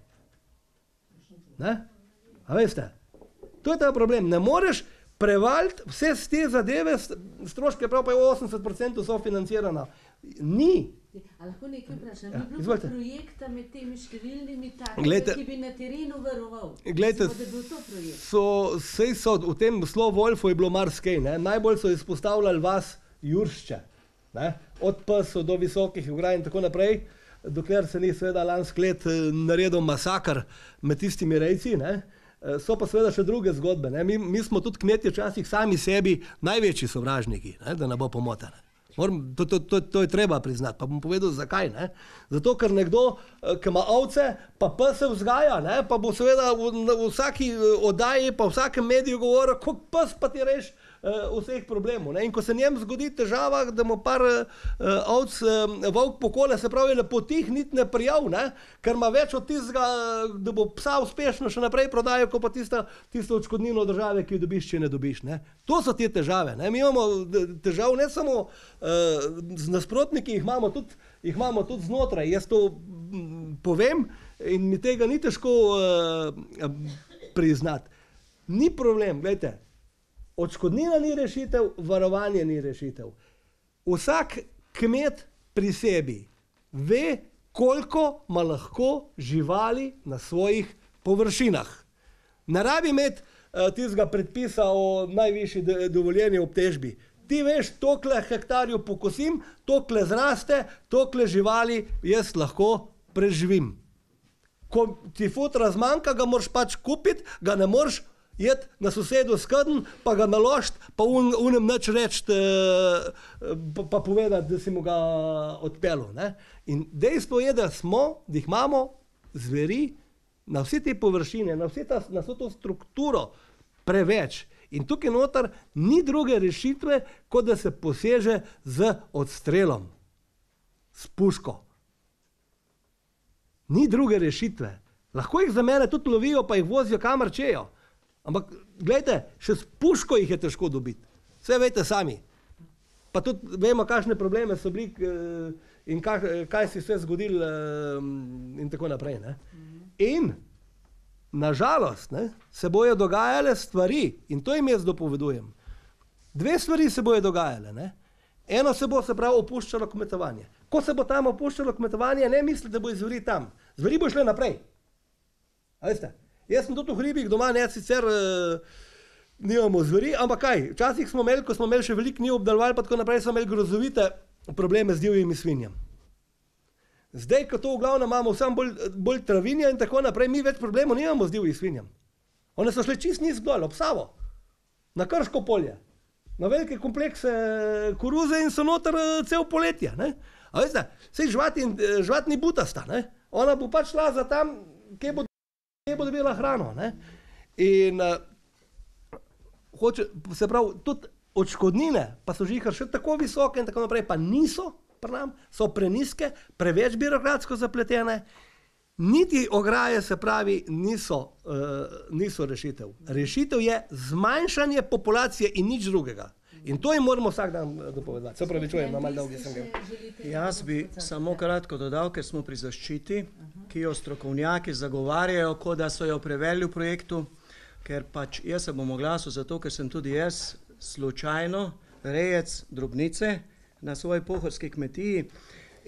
[SPEAKER 3] Ne? A veste? To je ta problem. Ne moreš prevaliti vse z te zadeve, stroške prav pa je 80% sofinancirana. Ni.
[SPEAKER 1] A lahko nekaj vprašam? Bi bilo projekta med temi številnimi takimi, ki bi na terenu varoval?
[SPEAKER 3] Glejte,
[SPEAKER 1] da bi bil to projekt?
[SPEAKER 3] V tem Slovolfu je bilo marsikaj. Najbolj so izpostavljali vas Juršče. Ne? Od Psov do visokih ograj in tako naprej, dokler se ni seveda lansko let naredil masakr med tistimi rejci, ne? So pa seveda še druge zgodbe. Ne? Mi smo tudi kmetje včasih sami sebi največji sovražniki, ne? Da ne bo pomote. To je treba priznati, pa bom povedal zakaj. Ne? Zato, ker nekdo, ki ima ovce, pa pse vzgaja, ne? Pa bo seveda v vsaki oddaji, pa v vsakem mediju govoril, kako pes pa ti reš vseh problemov. Ne? In ko se njem zgodi težava, da mu par ovc volk pokole, se pravi, lepo tih niti ne prijav, ne? Ker ima več od tistega, da bo psa uspešno še naprej prodajal, kot pa tisto odškodnino države, ki jo dobiš, če ne dobiš. Ne? To so te težave. Ne? Mi imamo težav ne samo z nasprotniki, jih imamo tudi znotraj. Jaz to povem in mi tega ni težko priznati. Ni problem, gledajte, odškodnina ni rešitev, varovanje ni rešitev. Vsak kmet pri sebi ve, koliko ima lahko živali na svojih površinah. Ne rabi imeti tistega predpisa o najvišji dovoljeni obtežbi. Ti veš, tokle hektarju pokosim, tokle zraste, tokle živali jaz lahko preživim. Ko ti futra zmanjka, ga moraš pač kupiti, ga ne moreš jeti na sosedu skrden, pa ga naložiti, pa unem nič reči, pa povedati, da si mu ga odpeljal. Ne? In dejstvo je, da jih imamo zveri na vse te površine, na vso to strukturo preveč. In tukaj noter ni druge rešitve, kot da se poseže z odstrelom, s puško. Ni druge rešitve. Lahko jih za mene tudi lovijo, pa jih vozijo kamor čejo. Ampak, gledajte, še s puško jih je težko dobiti. Vse veste sami. Pa tudi vemo, kakšne probleme so bili in kaj si vse zgodilo in tako naprej. Ne? In nažalost, se bojo dogajale stvari, in to jim jaz dopovedujem. Dve stvari se bojo dogajale. Ne? Eno se bo, se pravi, opuščalo kmetovanje. Ko se bo tam opuščalo kmetovanje, ne misli, da bo zveri tam. Zveri bo šle naprej. A veste? Jaz sem tudi v hribih doma, ne sicer nimamo zveri, ampak kaj? Včasih smo imeli, ko smo imeli še veliko njiv obdelovali, pa tako naprej, smo imeli grozovite probleme z divjimi svinjami. Zdaj, ko to v glavnem imamo vsem bolj travinja in tako naprej, mi več problemov nimamo z divjih svinjam. One so šle čist nizk dol, ob Savo, na Krško polje, na velike komplekse koruze in so noter cel poletje. Ne? A veste, sej žvat ni butasta, ne? Ona bo pač šla za tam, kje bo dobila hrano. Ne? In se pravi, tudi odškodnine pa so žihar še tako visoke in tako naprej, pa niso, so preniske, preveč birokratsko zapletene, niti ograje, se pravi, niso rešitev. Rešitev je zmanjšanje populacije in nič drugega. In to jim moramo vsak dan dopovedati. Se pravi, čujem, malo dolgi sem ga.
[SPEAKER 4] Jaz bi samo kratko dodal, ker smo pri zaščiti, ki jo strokovnjaki zagovarjajo, kot da so jo prevelili v projektu, ker pač jaz se bom oglasil zato, ker sem tudi jaz slučajno rejec drobnice na svoji pohorski kmetiji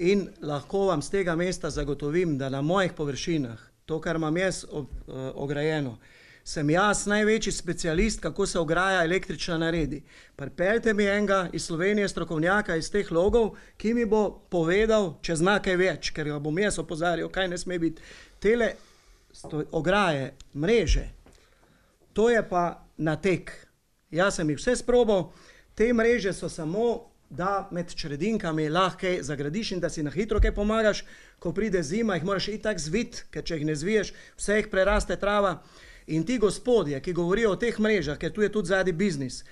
[SPEAKER 4] in lahko vam z tega mesta zagotovim, da na mojih površinah, to, kar imam jaz ograjeno, sem jaz največji specialist, kako se ograja električna naredi. Pripeljte mi enega iz Slovenije, strokovnjaka iz teh logov, ki mi bo povedal, če zna kaj več, ker ga bom jaz opozarjal, kaj ne sme biti. Tele ograje, mreže, to je pa natek. Jaz sem jih vse sprobal, te mreže so samo da med čredinkami lahko zagradiš in da si na hitro kaj pomagaš, ko pride zima, jih moraš itak zviti, ker če jih ne zviješ, vse jih preraste trava. In ti gospodje, ki govorijo o teh mrežah, ker tu je tudi zadnji biznis,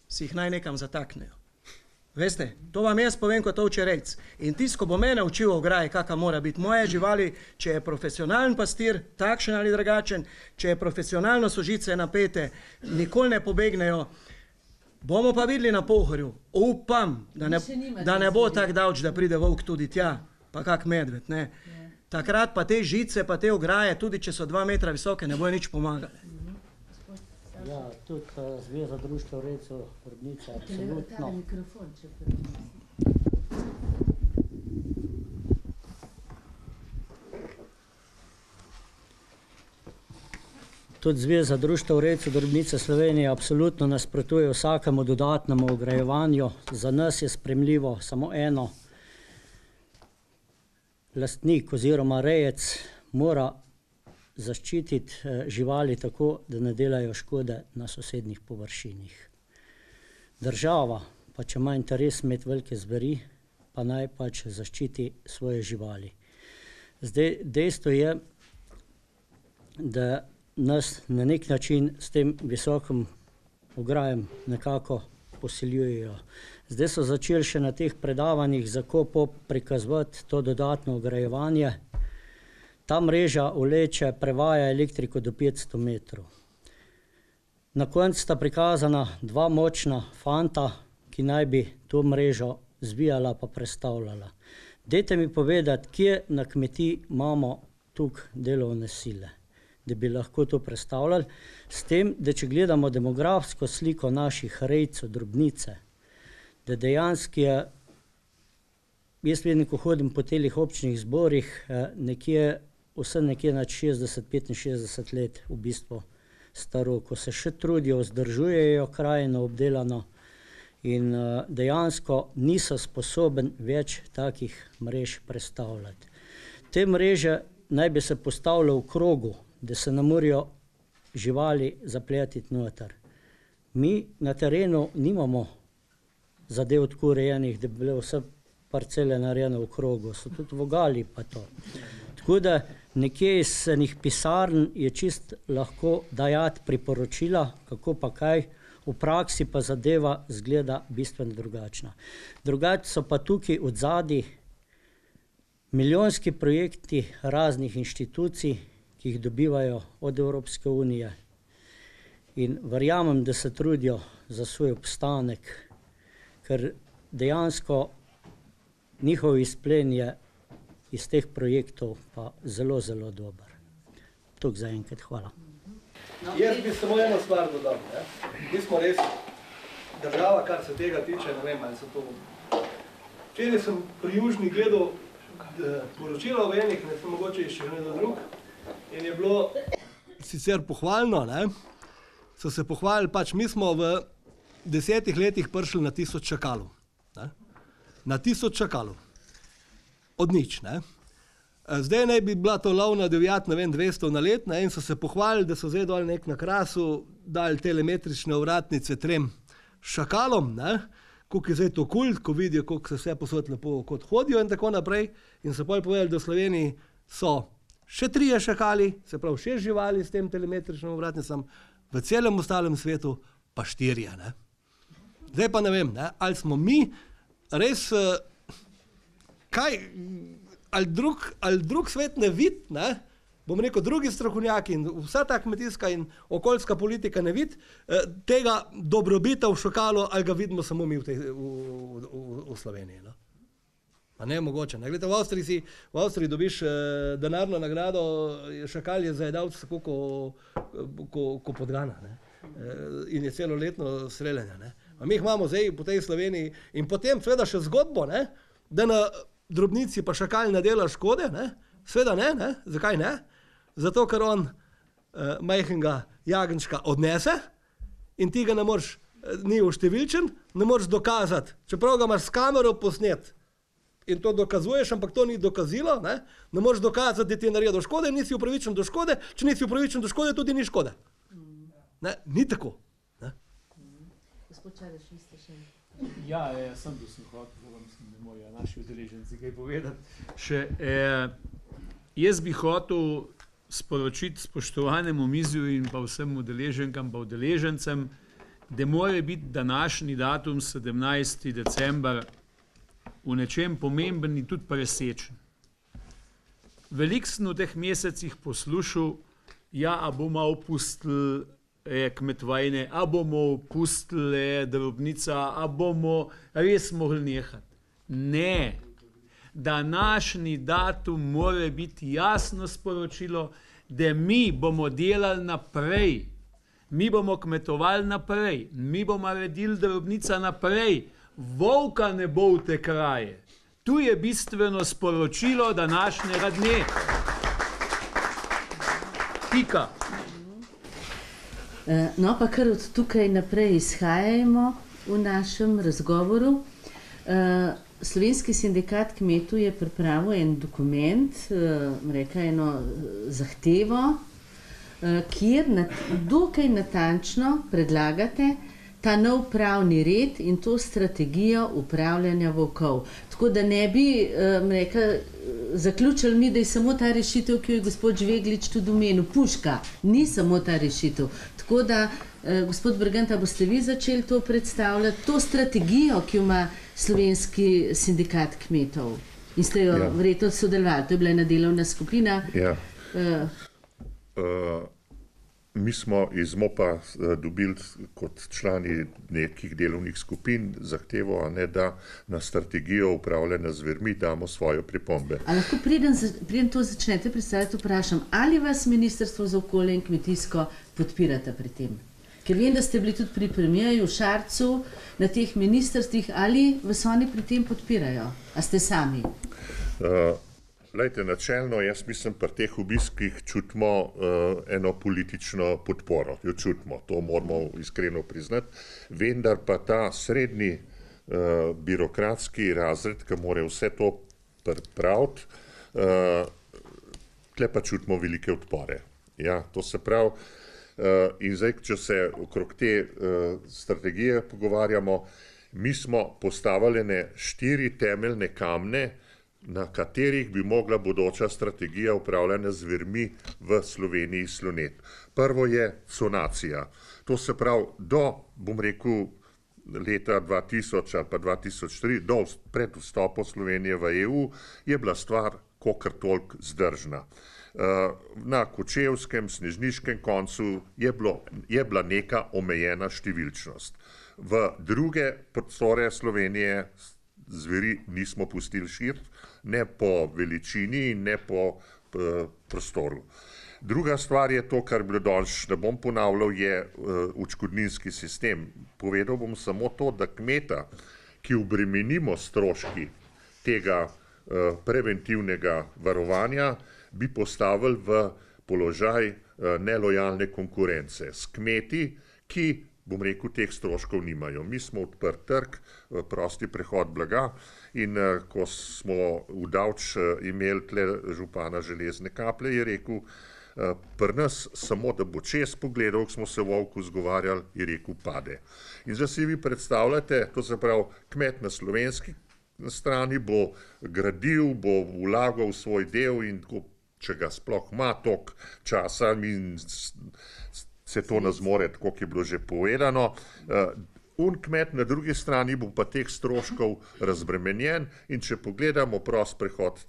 [SPEAKER 4] si jih naj nekam zataknejo. Veste, to vam jaz povem kot ovčerejc. In tisto, ko bo mene učil o ograji, kakva mora biti moje živali, če je profesionalen pastir, takšen ali drugačen, če je profesionalno so žice napete, nikoli ne pobegnejo, bomo pa videli na Pohorju. Upam, da ne bo tak davč, da pride volk tudi tja, pa kak medved, ne. Takrat pa te žice, pa te ograje, tudi če so 2 metra visoke, ne bojo nič pomagale.
[SPEAKER 6] Ja, tudi Zveza društev rejcev drobnice, absolutno. Tudi Zveza društev rejcev drobnice Slovenije absolutno nasprotuje vsakemu dodatnemu ograjevanju. Za nas je sprejemljivo samo eno. Lastnik oziroma rejec mora zaščititi živali tako, da ne delajo škode na sosednjih površinih. Država, pa če ima interes imeti velike zveri, pa naj pač zaščiti svoje živali. Zdaj, dejstvo je, da nas na nek način s tem visokim ograjem nekako posiljujejo. Zdaj so začeli še na teh predavanjih za kopo prikazovati to dodatno ograjevanje. Ta mreža vleče, prevaja elektriko do 500 metrov. Na koncu sta prikazana 2 močna fanta, ki naj bi to mrežo zvijala pa prestavljala. Dajte mi povedati, kje na kmetiji imamo tukaj delovne sile, da bi lahko to prestavljali, s tem, da če gledamo demografsko sliko naših rejcev drobnice, da dejansko je, jaz vedno, ko hodim po telih občnih zborih, vse nekje nad 60-65 let v bistvu staro, ko se še trudijo, vzdržujejo krajino obdelano in dejansko niso sposoben več takih mrež prestavljati. Te mreže naj bi se postavile v krogu, da se ne morajo živali zapletiti noter. Mi na terenu nimamo zadev tako urejenih, da bi bile vse parcele narejene v krogu, so tudi vogali pa to. Tako da nekje iz enih pisarn je čist lahko dajati priporočila, kako pa kaj, v praksi pa zadeva zgleda bistveno drugačna. Drugače so pa tukaj odzadaj milijonski projekti raznih inštitucij, ki jih dobivajo od Evropske unije in verjamem, da se trudijo za svoj obstanek, ker dejansko njihov izplen je iz teh projektov pa zelo, zelo dober. Toliko za enkrat, hvala.
[SPEAKER 3] Jaz bi samo eno stvar dodal. Mi smo res država, kar se tega tiče, ne vem, ali so to... Včeraj sem pri Južni gledal poročilo v enih, ne sem mogoče še nekdo drug, in je bilo sicer pohvalno, ne? So se pohvalili, pač mi smo v 10 letih prišli na 1000 čakalov. Ne? Na 1000 čakalov. Od nič, ne. Zdaj naj bi bila to lovna divjad, ne vem, 200 na let, ne, in so se pohvalili, da so zdaj dol nek na Krasu dali telemetrične ovratnice 3 šakalom, ne, koliko je zdaj to kult, ko vidijo, koliko se vse posod lepo kot hodijo in tako naprej, in so potem povedali, da v Sloveniji so še 3 šakali, se pravi 6 živali s tem telemetričnim ovratnicam, v celem ostalem svetu pa 4, ne. Zdaj pa ne vem, ne, ali smo mi res... Kaj, ali drug svet ne vidi, ne? Bom rekel, drugi strokovnjaki in vsa ta kmetijska in okoljska politika ne vidi tega dobrobita v šakalu, ali ga vidimo samo mi v Sloveniji. No? Pa ne mogoče. Ne? Glede, v Avstriji dobiš denarno nagrado, šakal je zajedavc tako ko podgana, ne? In je celoletno streljanje. Ne? A mi jih imamo zdaj po tej Sloveniji in potem seveda še zgodbo, ne? Da na drobnici pa šakal ne dela škode, ne? Sveda ne, ne? Zakaj ne? Zato, ker on majhnega jagenčka odnese in ti ga ne moreš, ni uštevilčen, ne moreš dokazati, čeprav ga imaš s kamero posnet in to dokazuješ, ampak to ni dokazilo, ne moreš dokazati, da ti je naredil škode, nisi upravičen do škode, če nisi upravičen do škode, tudi ni škode. Ne? Ni tako. Ne?
[SPEAKER 1] Gospod Čadež, vi ste še...
[SPEAKER 2] Ja, sem bil sem hotel, ne morajo naši udeleženci kaj povedati. Jaz bi hotel sporočiti spoštovanemu mizju in pa vsem udeleženkam pa udeležencem, da mora biti današnji datum 17. december v nečem pomemben in tudi presečen. Veliko sem v teh mesecih poslušal, a bomo opustili kmetovanje, a bomo opustili drobnica, a bomo res mogli nehati. Ne. Današnji datum mora biti jasno sporočilo, da mi bomo delali naprej, mi bomo kmetovali naprej, mi bomo redili drobnica naprej, volka ne bo v te kraje. Tu je bistveno sporočilo današnjega dne. Pika.
[SPEAKER 1] No, pa kar od tukaj naprej izhajajmo v našem razgovoru. Slovenski sindikat kmetov je pripravil en dokument, eno zahtevo, kjer dokaj natančno predlagate ta nov pravni red in to strategijo upravljanja volkov. Tako da ne bi zaključili mi, da je samo ta rešitev, ki jo je gospod Žveglič tudi omenil, puška, ni samo ta rešitev. Tako da, gospod Berganta, boste vi začeli to predstavljati, to strategijo, ki jo ima Slovenski sindikat kmetov. In ste jo verjetno sodelovali, to je bila ena delovna skupina.
[SPEAKER 5] Ja. Mi smo iz MOP-a dobili kot člani nekih delovnih skupin zahtevo, da na strategijo upravljanja z zvermi damo svoje pripombe.
[SPEAKER 1] A lahko preden to začnete predstavljati, vprašam, ali vas Ministrstvo za okolje in kmetijsko podpirate pri tem? Ker vem, da ste bili tudi pri premierju v Šarcu na teh ministrstvih, ali vas oni pri tem podpirajo? A ste sami?
[SPEAKER 5] Lejte, načelno, jaz mislim, pri teh obiskih čutimo eno politično podporo. Jo čutimo, to moramo iskreno priznati. Vendar pa ta srednji birokratski razred, ki mora vse to pripraviti, tle pa čutimo velike odpore. Ja, to se pravi, in zdaj, če se okrog te strategije pogovarjamo, mi smo postavili 4 temeljne kamne, na katerih bi mogla bodoča strategija upravljanja z zvermi v Sloveniji sloneti. Prvo je sonacija. To se pravi, bom rekel, leta 2000 ali pa 2003, pred vstopom Slovenije v EU, je bila stvar kolikor toliko zdržna. Na Kočevskem, Snežniškem koncu je bila neka omejena številčnost. V druge prostore Slovenije zveri nismo pustili širiti, ne po veličini in ne po prostoru. Druga stvar je to, kar bi danes, ne bom ponavljal, je odškodninski sistem. Povedal bom samo to, da kmeta, ki obremenimo stroški tega preventivnega varovanja, bi postavili v položaj nelojalne konkurence s kmeti, ki, bom rekel, teh stroškov nimajo. Mi smo odprt trg, prosti prehod blaga in ko smo v Davč imeli tle župana Železne Kaplje, je rekel, pri nas samo, da bo čez pogledal, ko smo se volku zgovarjali, je rekel, pade. In zdaj si vi predstavljate, to se pravi, kmet na slovenski strani bo gradil, bo vlagal svoj del in če ga sploh ima toliko časa in se to ne zmore, tako kot je bilo že povedano. Kmet na drugi strani bo pa teh stroškov razbremenjen in če pogledamo prost prehod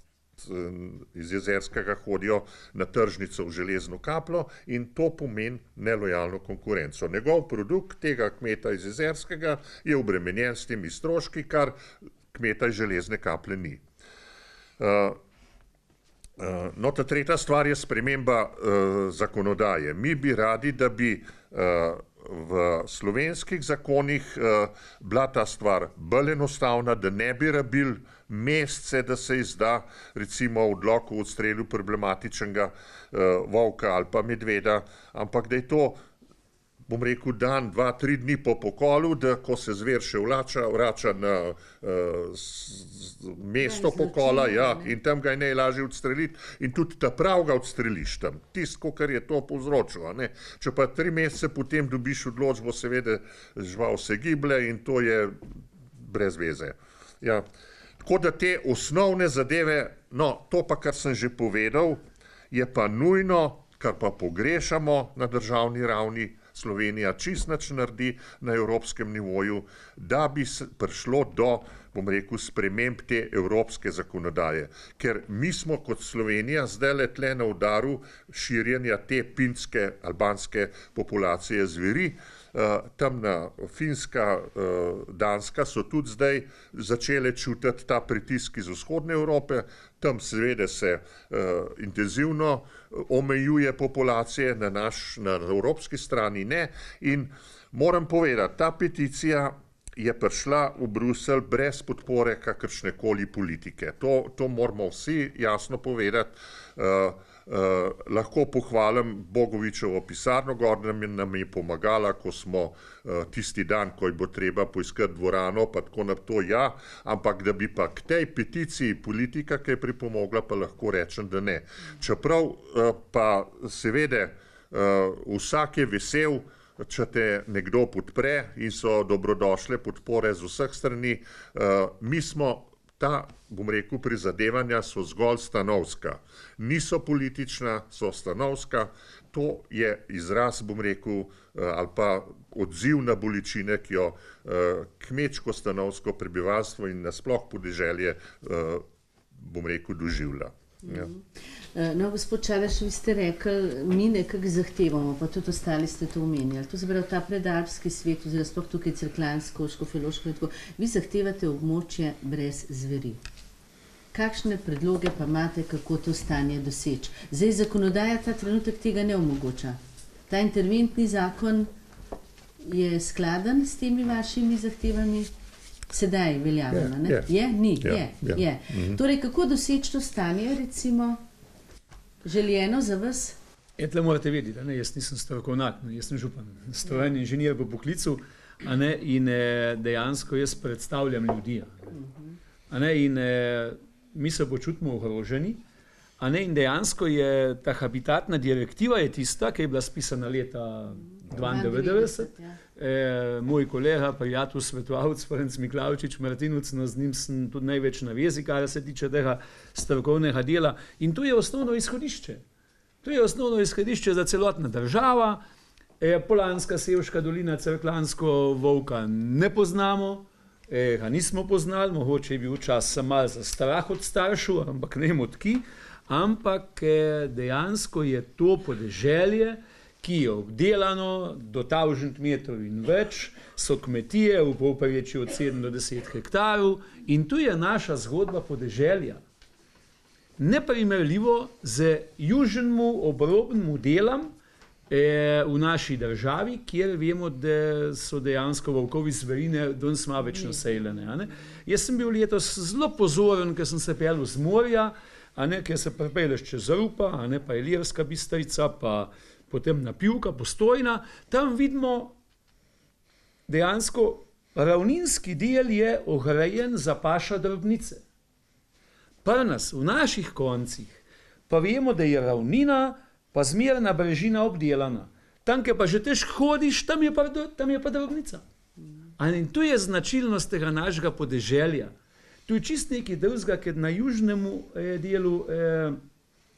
[SPEAKER 5] iz Jezerskega hodijo na tržnico v Železno Kapljo in to pomeni nelojalno konkurenco. Njegov produkt tega kmeta iz Jezerskega je obremenjen s temi stroški, kar kmeta iz Železne Kaplje ni. No, ta tretja stvar je sprememba zakonodaje. Mi bi radi, da bi v slovenskih zakonih bila ta stvar bolj enostavna, da ne bi rabili mesece, da se izda recimo odlok o odstrelu problematičnega volka ali pa medveda, ampak da je to, bom rekel, dan, 2-3 dni po pokolu, da ko se zver še vrača na mesto pokola, in tam ga je najlažje odstreliti in tudi ta prav ga odstreliš tam, tisto, kar je to povzročilo. Če pa 3 mesece potem dobiš odločbo, seveda žival se giblje in to je brez veze. Ja. Tako da te osnovne zadeve, no, to pa, kar sem že povedal, je pa nujno, kar pa pogrešamo na državni ravni, Slovenija čist nič naredi na evropskem nivoju, da bi prišlo do, bom rekel, sprememb te evropske zakonodaje. Ker mi smo kot Slovenija zdaj tle na udaru širjenja te pinske, albanske populacije zveri. Tamna Finska, Danska so tudi zdaj začele čutiti ta pritisk iz vzhodne Evrope, tam seveda se intenzivno omejuje populacije, na evropski strani ne. In moram povedati, ta peticija je prišla v Bruselj brez podpore kakršnekoli politike. To moramo vsi jasno povedati. Lahko pohvalim Bogovičevo pisarno gor, nam je pomagala, ko smo tisti dan, ko bo treba poiskati dvorano, pa tako na to, ja, ampak da bi pa k tej peticiji politika kaj pripomogla, pa lahko rečem, da ne. Čeprav pa seveda vsak je vesel, če te nekdo podpre in so dobrodošle podpore z vseh strani. Mi smo ta, bom rekel, prizadevanja so zgolj stanovska. Niso politična, so stanovska. To je izraz, bom rekel, ali pa odziv na bolečine, ki jo kmečko-stanovsko prebivalstvo in nasploh podeželje, bom rekel, doživlja. Ja.
[SPEAKER 1] No, gospod Čalaš, vi ste rekli, mi nekako zahtevamo, pa tudi ostali ste to omenjali. To se pravi, ta predalpski svet, oziroma sploh tukaj Cerkljansko, Škofjeloško in tako, vi zahtevate območje brez zveri. Kakšne predloge pa imate, kako to stanje doseči? Zdaj, zakonodaja ta trenutek tega ne omogoča. Ta interventni zakon je skladen s temi vašimi zahtevami? Sedaj veljavljena, ne? Je? Ni? Je. Torej, kako doseči to stanje, recimo, željeno za vas?
[SPEAKER 2] Tle morate vedeti, jaz nisem strokovnjak, jaz sem župan, strojen inženir po poklicu, in dejansko jaz predstavljam ljudi. In mi se počutimo ogroženi, in dejansko je ta habitatna direktiva je tista, ki je bila spisana leta 1992. Moj kolega, prijatelj, svetovalec Ferenc Miklavčič Martinuc, z njim sem tudi največ na vezi, kar se tiče tega strokovnega dela. In to je osnovno izhodišče. To je osnovno izhodišče za celotna država. Polanska, Sevška dolina, Cerkljansko volka ne poznamo, ga nismo poznali, mogoče je bil čas malo za strah od staršev, ampak ne vem od ki, ampak dejansko je to podeželje, ki je obdelano do 1000 metrov in več, so kmetije v povprečju od 7 do 10 hektarov in tu je naša zgodba podeželja. Neprimerljivo z južnemu obrobnemu delom v naši državi, kjer vemo, da so dejansko volkovi zverine danes malo več naseljene. Jaz sem bil letos zelo pozoren, ker sem se peljal z morja, ker se pripelješ čez Rupa, pa Ilirska Bistrica, pa potem na Pivka, Postojna, tam vidimo dejansko ravninski del je ograjen za paša drobnice. Pri nas, v naših koncih, pa vemo, da je ravnina pa zmerna brežina obdelana. Tam, kjer pa že težko hodiš, tam je pa drobnica. In tu je značilnost tega našega podeželja. Tu je čist nekaj drugega, ker na južnemu delu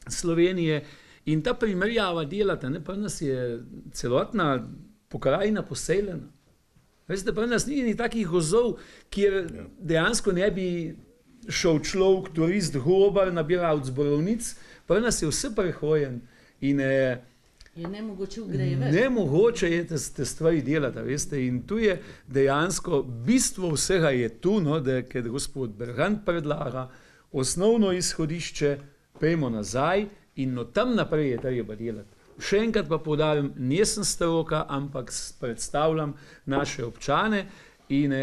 [SPEAKER 2] Slovenije in ta primerjava delata, pri nas je celotna pokrajina poseljena. Veste, pri nas ni takih gozov, kjer dejansko ne bi šel človek, turist, gobar, nabiralec borovnic, pri nas je vse prehojen in
[SPEAKER 1] je nemogoče vgrajevati.
[SPEAKER 2] Nemogoče je te stvari delati, veste, in tu je dejansko bistvo vsega je tu, da ker gospod Bergant predlaga osnovno izhodišče, pejmo nazaj in tam naprej je treba delati. Še enkrat pa poudarim, nisem stroka, ampak predstavljam naše občane in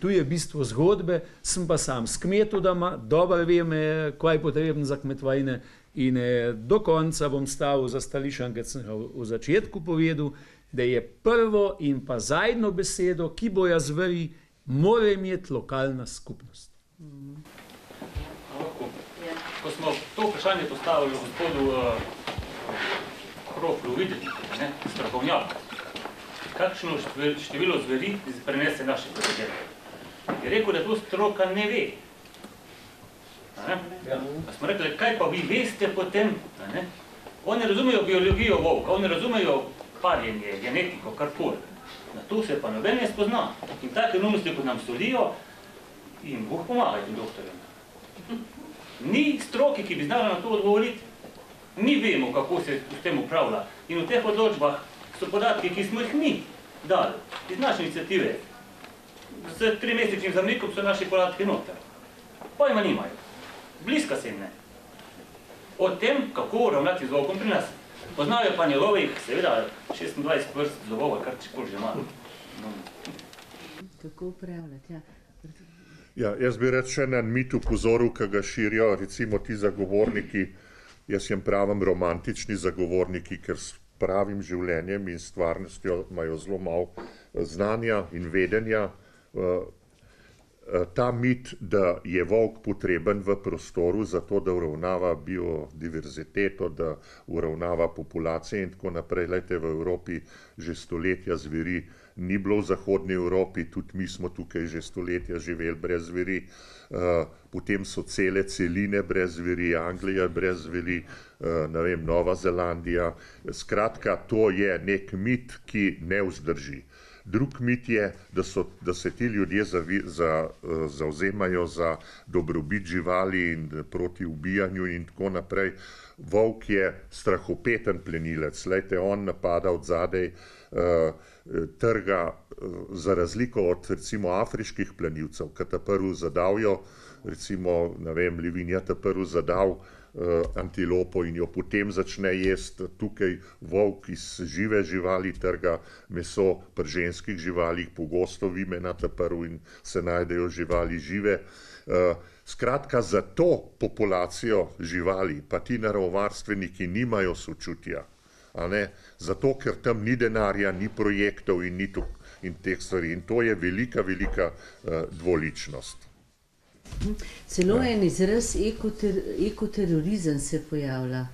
[SPEAKER 2] tu je bistvo zgodbe, sem pa sam s kmetodama, dobro vem, kaj je potrebno za kmetovanje in do konca bom stavil za stališčem, ker sem v začetku povedal, da je prvo in pa zadnjo besedo, ki bojo zveri, mora imeti lokalna skupnost.
[SPEAKER 7] Ko smo to vprašanje postavili gospodu Kroflu, videti, strokovnjak, kakšno število zveri prenese naše podeželje? Je rekel, da to stroka ne ve. Pa smo rekli, kaj pa vi veste potem? Oni ne razumejo biologijo volka, oni ne razumejo parjenje, genetiko, karkoli. Na to se pa noben ne spozna. In take neumnosti, kot nam solijo, in Bog pomaga tem doktorjem. Ni stroki, ki bi znala na to odgovoriti. Mi vemo, kako se s tem upravlja. In v teh odločbah so podatki, ki smo jih mi dali, iz naše iniciative. S 3-mesečnim zamnikom so naši podatki noter. Pojma nimajo. Bliska se jim ne. O tem, kako ravnati z volkom pri nas. Poznajo pa njegovih, seveda, 26 vrst zobova, kar čekoli že malo.
[SPEAKER 1] Kako upravljati, ja.
[SPEAKER 5] Ja, jaz bi rad še na mit upozoril, ki ga širijo recimo ti zagovorniki, jaz jim pravim romantični zagovorniki, ker s pravim življenjem in stvarnostjo imajo zelo malo znanja in vedenja. Ta mit, da je volk potreben v prostoru zato, da uravnava biodiverziteto, da uravnava populacije in tako naprej. Glejte, v Evropi že stoletja zveri ni bilo, v zahodni Evropi, tudi mi smo tukaj že stoletja živeli brez zveri, potem so cele celine brez zveri, Anglija brez zveri, ne vem, Nova Zelandija. Skratka, to je nek mit, ki ne vzdrži. Drug mit je, da se ti ljudje zavzemajo za dobrobit živali in proti ubijanju in tako naprej. Volk je strahopeten plenilec. Lejte, on napada od zadaj, trga, za razliko od recimo afriških plenilcev, ki ta prvi zadavijo, recimo, ne vem, livinja ta prvi zadav antilopo in jo potem začne jesti. Tukaj volk iz žive živali trga meso pri ženskih živalih, pogosto vimena ta prvi in se najdejo živali žive. Skratka, za to populacijo živali pa ti naravovarstveniki nimajo sočutja. Zato, ker tam ni denarja, ni projektov in teh stvari. In to je velika, velika dvoličnost.
[SPEAKER 1] Celo en izraz ekoterorizem se pojavlja.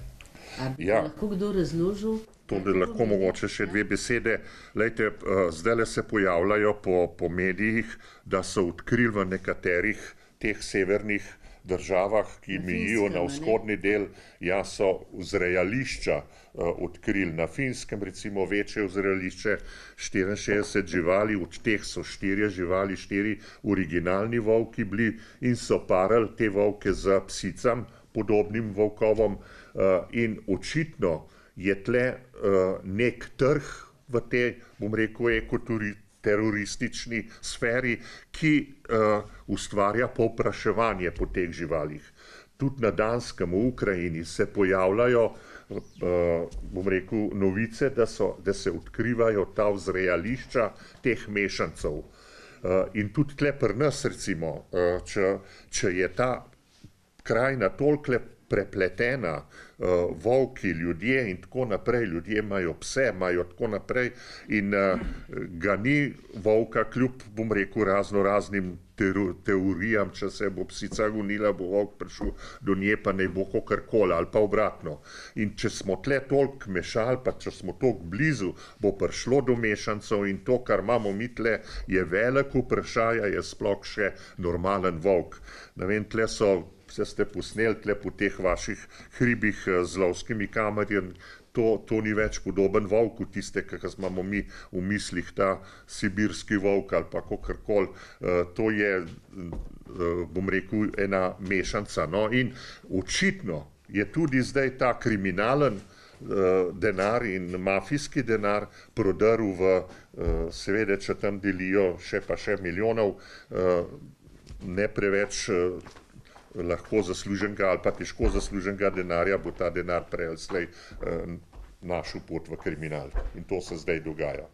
[SPEAKER 1] A bi lahko kdo razložil?
[SPEAKER 5] To bi lahko mogoče še dve besede. Lejte, zdajle se pojavljajo po medijih, da so odkrili v nekaterih teh severnih državah, ki mejijo na vzhodni del, ja, so vzrejališča odkrili. Na Finskem recimo večje vzrejališče, 64 živali, od teh so 4 živali, 4 originalni volki bili in so parali te volke z psicam, podobnim volkovom, in očitno je tle nek trg v tej, bom rekel, teroristični sferi, ki ustvarja povpraševanje po teh živalih. Tudi na Danskem, v Ukrajini se pojavljajo, bom rekel, novice, da se odkrivajo ta vzrejališča teh mešancev. In tudi tle pri nas, recimo, če je ta krajina toliko prepletena, volki, ljudje in tako naprej, ljudje imajo pse, imajo tako naprej in ga ni volka, kljub, bom rekel, raznim teorijam, če se bo psica gonila, bo volk prišel do nje, pa ne bo kakorkoli, ali pa obratno. In če smo tle toliko mešali, pa če smo toliko blizu, bo prišlo do mešancev in to, kar imamo mi tle, je velik vprašaj, je sploh še normalen volk. Ne vem, tle so, se ste posneli tle po teh vaših hribih z lovskimi kamerami, to ni več podoben volku, tiste, ki imamo mi v mislih, ta sibirski volk ali pa kakorkoli. To je, bom rekel, ena mešanca. No, in očitno je tudi zdaj ta kriminalen denar in mafijski denar prodrl v, seveda, če tam delijo še milijonov, ne preveč lahko zasluženega ali pa težko zasluženega denarja, bo ta denar prej ali slej našel pot v kriminal. In to se zdaj dogaja.